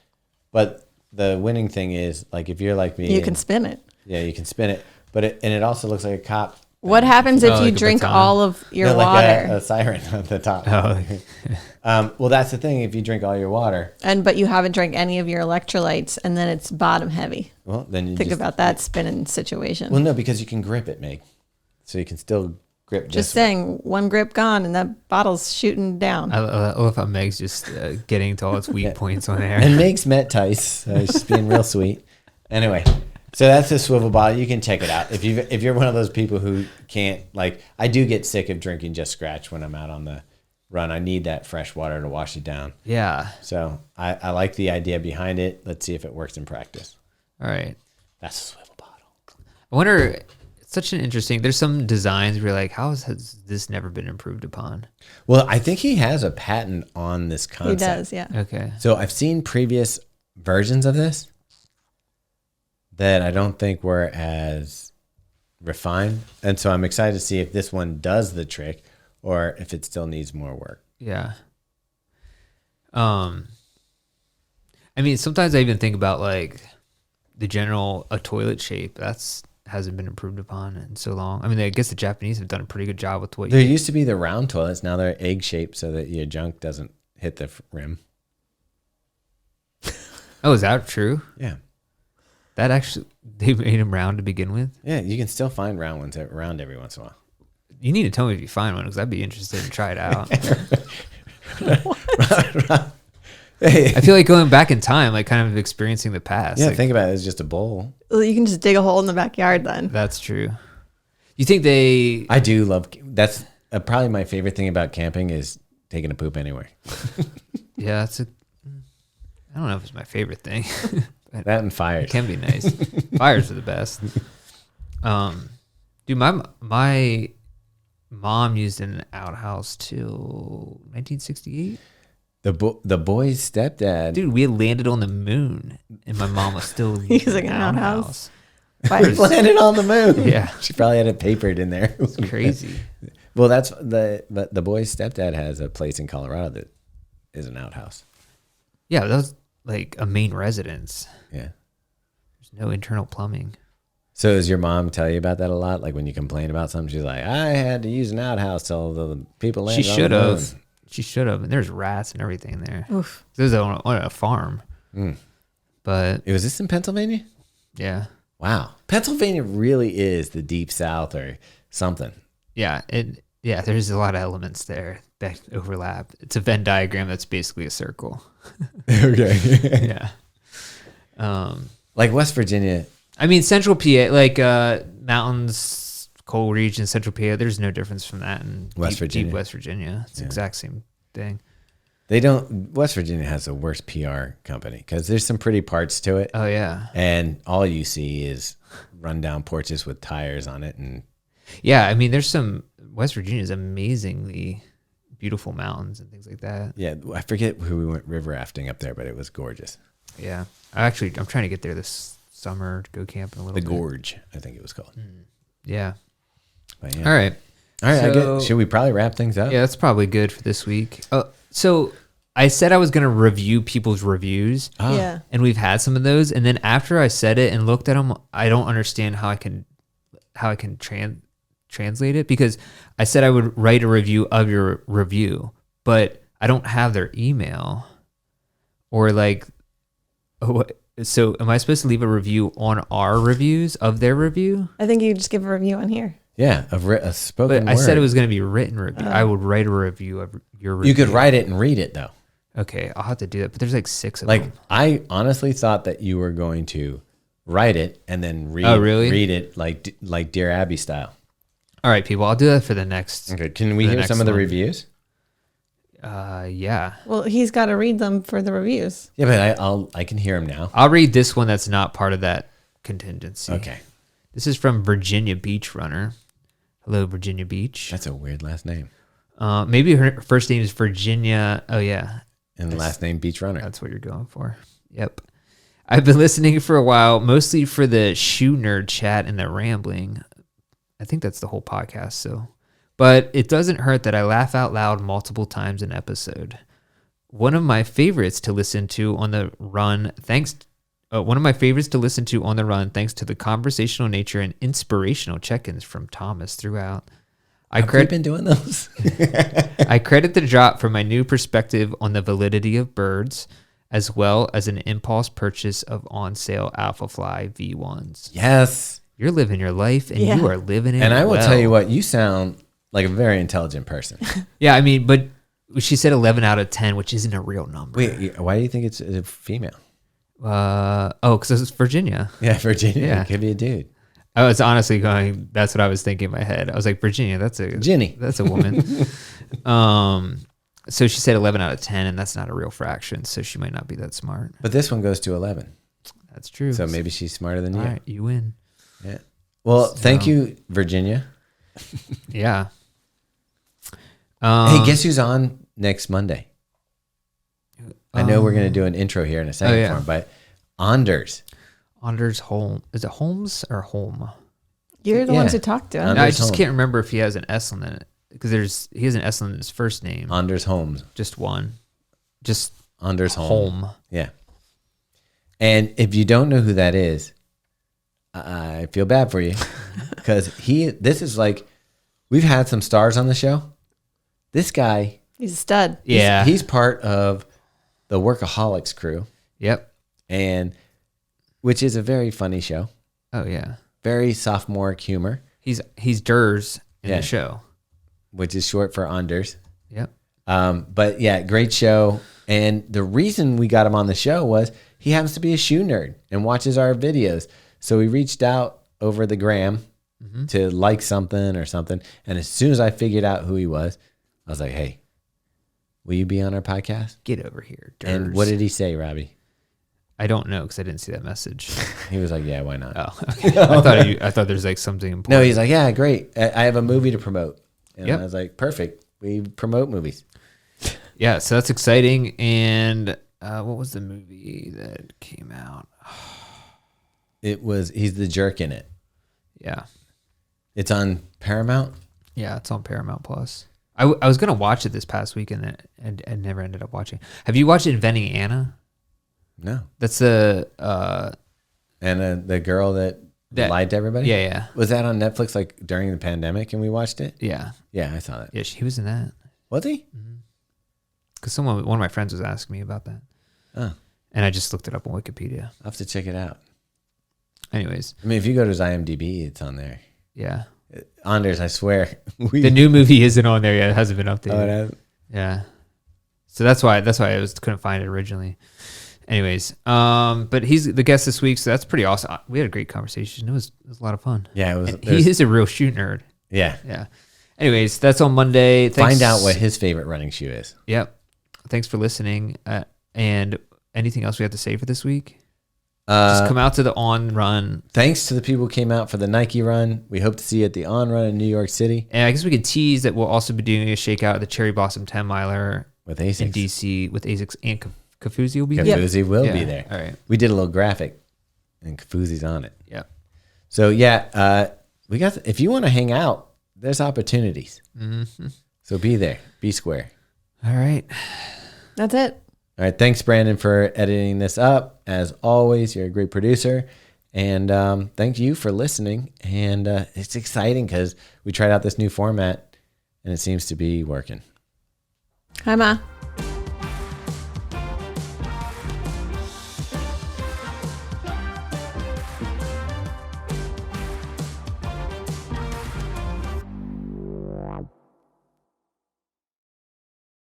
But the winning thing is, like, if you're like me. You can spin it. Yeah, you can spin it. But it also looks like a cop. What happens if you like a drink baton. all of your Like water? a siren at the top. Oh. Well, that's the thing. If you drink all your water. But you haven't drank any of your electrolytes, and then it's bottom heavy. Well, then you Think about that spinning situation. Well, no, because you can grip it, Meg. So you can still grip. Just saying, one grip gone, and that bottle's shooting down. I love how Meg's just getting to all its weak points on air. And Meg's met Tice. So she's being real sweet. Anyway, so that's a swivel bottle. You can check it out. If you're one of those people who can't, like, I do get sick of drinking just scratch when I'm out on the run. I need that fresh water to wash it down. Yeah. So I like the idea behind it. Let's see if it works in practice. All right. That's a swivel bottle. I wonder, it's such an interesting, there's some designs where you're like, has this never been improved upon? Well, I think he has a patent on this concept. He does, yeah. Okay. So I've seen previous versions of this that I don't think were as refined. And so I'm excited to see if this one does the trick or if it still needs more work. Yeah. I mean, sometimes I even think about like a toilet shape hasn't been improved upon in so long. I mean, I guess the Japanese have done a pretty good job with what There used to be the round toilets. Now they're egg shaped so that your junk doesn't hit the rim. Oh, is that true? Yeah. That actually, they made them round to begin with? Yeah, you can still find round ones around every once in a while. You need to tell me if you find one because I'd be interested in try it out. Hey. I feel like going back in time, like kind of experiencing the past. Yeah, like, think about it. It's just a bowl. Well, you can just dig a hole in the backyard then. That's true. You think they... I do love... That's probably my favorite thing about camping is taking a poop anywhere. Yeah, I don't know if it's my favorite thing. That and fires. It can be nice. Fires are the best. Dude, my mom used an outhouse till 1968. The boy's stepdad. Dude, we had landed on the moon, and my mom was still Using an outhouse? He landed on the moon. Yeah. She probably had it papered in there. It's crazy. Well, but the boy's stepdad has a place in Colorado that is an outhouse. Yeah, that was like a main residence. Yeah. There's no internal plumbing. So does your mom tell you about that a lot? Like when you complain about something, she's like, I had to use an outhouse till the people landed She on should the moon. have. She should have. And there's rats and everything in there. Oof. This is on a farm. But Was this in Pennsylvania? yeah. Wow. Pennsylvania really is the deep south or something. Yeah. There's a lot of elements there that overlap. It's a Venn diagram that's basically a circle. Okay. Yeah. Like West Virginia. I mean, Central PA, like mountains, coal region, Central PA, there's no difference from that in deep West Virginia. It's the exact same thing. West Virginia has the worst PR company because there's some pretty parts to it. Oh, yeah. And all you see is rundown porches with tires on it. And Yeah, I mean, West Virginia is amazingly beautiful mountains and things like that. yeah, I forget who we went river rafting up there, but it was gorgeous. Yeah. I'm trying to get there this summer to go camping a little The bit. Gorge, I think it was called. Yeah. But yeah. All right. So- should we probably wrap things up? Yeah, that's probably good for this week. So I said I was going to review people's reviews. Oh. Yeah. And we've had some of those. And then after I said it and looked at them, I don't understand how I can translate it because I said I would write a review of your review, but I don't have their email or like, so am I supposed to leave a review on our reviews of their review? I think you just give a review on here. Yeah, a spoken But word. I said it was going to be a written review. I would write a review of your review. You could write it and read it though. Okay, I'll have to do that. But there's like 6 of Like them. I honestly thought that you were going to write it and then read it like Dear Abby style. All right, people, I'll do that for the next. Okay, can we the hear next some of the one. reviews? Yeah. Well, he's got to read them for the reviews. Yeah, but I can hear them now. I'll read this one that's not part of that contingency. Okay, This is from Virginia Beach Runner. Hello, Virginia Beach. that's a weird last name. Maybe her first name is Virginia. Oh, yeah. And last name Beach Runner. That's what you're going for. Yep. I've been listening for a while, mostly for the shoe nerd chat and the rambling. I think that's the whole podcast. So, but it doesn't hurt that I laugh out loud multiple times an episode. One of my favorites to listen to on the run, thanks to the conversational nature and inspirational check-ins from Thomas throughout. Have you been doing those? I credit the drop for my new perspective on the validity of birds, as well as an impulse purchase of on-sale Alphafly V1s. Yes. You're living your life, and you are living it And I will well. tell you what, you sound like a very intelligent person. Yeah, I mean, but she said 11 out of 10, which isn't a real number. Wait, why do you think it's a female? Because it's Virginia. Yeah, Virginia. Yeah. It could be a dude. I was honestly going, that's what I was thinking in my head. I was like, Virginia, that's a woman. So she said 11 out of 10, and that's not a real fraction, so she might not be that smart. But this one goes to 11. That's true. So maybe she's smarter than you. All right, you win. Yeah. Well, thank you, Virginia. Yeah. Hey, guess who's on next Monday? I know we're going to do an intro here in a second for him, but Anders Holm. Is it Holmes or Holm? You're the ones who talked to him. Anders I just Holm. can't remember if he has an S on it, because he has an S on his first name. Anders Holmes. Just one. Just Anders Holm. Yeah. And if you don't know who that is, I feel bad for you because this is like, we've had some stars on the show. This guy, He's a stud. Yeah. he's part of the Workaholics crew, Yep. and which is a very funny show, Oh yeah. very sophomoric humor, He's Durs in Yeah. the show. which is short for Anders. Yep. But yeah, great show. And the reason we got him on the show was he happens to be a shoe nerd and watches our videos. So we reached out over the gram to like something or something. And as soon as I figured out who he was, I was like, hey, will you be on our podcast? Get over here, Durs. And what did he say, Robbie? I don't know because I didn't see that message. He was like, yeah, why not? Oh, okay. I thought there's like something important. No, he's like, yeah, great. I have a movie to promote. And Yep. I was like, perfect. We promote movies. Yeah, so that's exciting. And what was the movie that came out? He's the jerk in it. Yeah. It's on Paramount. Yeah, it's on Paramount Plus. I was going to watch it this past weekend and never ended up watching. Have you watched Inventing Anna? No. That's the... And the girl that lied to everybody? Yeah, yeah. Was that on Netflix like during the pandemic and we watched it? Yeah. Yeah, I saw that. Yeah, he was in that. Was he? Because one of my friends was asking me about that. Oh, And I just looked it up on Wikipedia. I'll have to check it out. Anyways, I mean, if you go to his IMDb, it's on there. yeah. Anders, I swear. The new movie isn't on there yet. It hasn't been updated. Oh, it hasn't? Yeah. So that's why I couldn't find it originally. Anyways, but he's the guest this week, so that's pretty awesome. We had a great conversation. It was a lot of fun. Yeah, it was. He is a real shoe nerd. Yeah. Yeah. Anyways, that's on Monday. Thanks. Find out what his favorite running shoe is. Yep. Thanks for listening. And anything else we have to say for this week? Uh, Just come out to the On Run. Thanks to the people who came out for the Nike run. We hope to see you at the On Run in New York City And I guess we could tease that we'll also be doing a shakeout at the Cherry Blossom 10 miler with in ASICS. DC with ASICS and Kafuzi will be there. Kafuzi will Yeah. be there. All right. We did a little graphic, and Kafuzi's on it. Yeah. So yeah, we got. If you want to hang out, there's opportunities. Mm-hmm. So be there. Be square. All right. That's it. All right. Thanks, Brandon, for editing this up. As always, you're a great producer. And thank you for listening. And it's exciting because we tried out this new format and it seems to be working. Hi, Ma.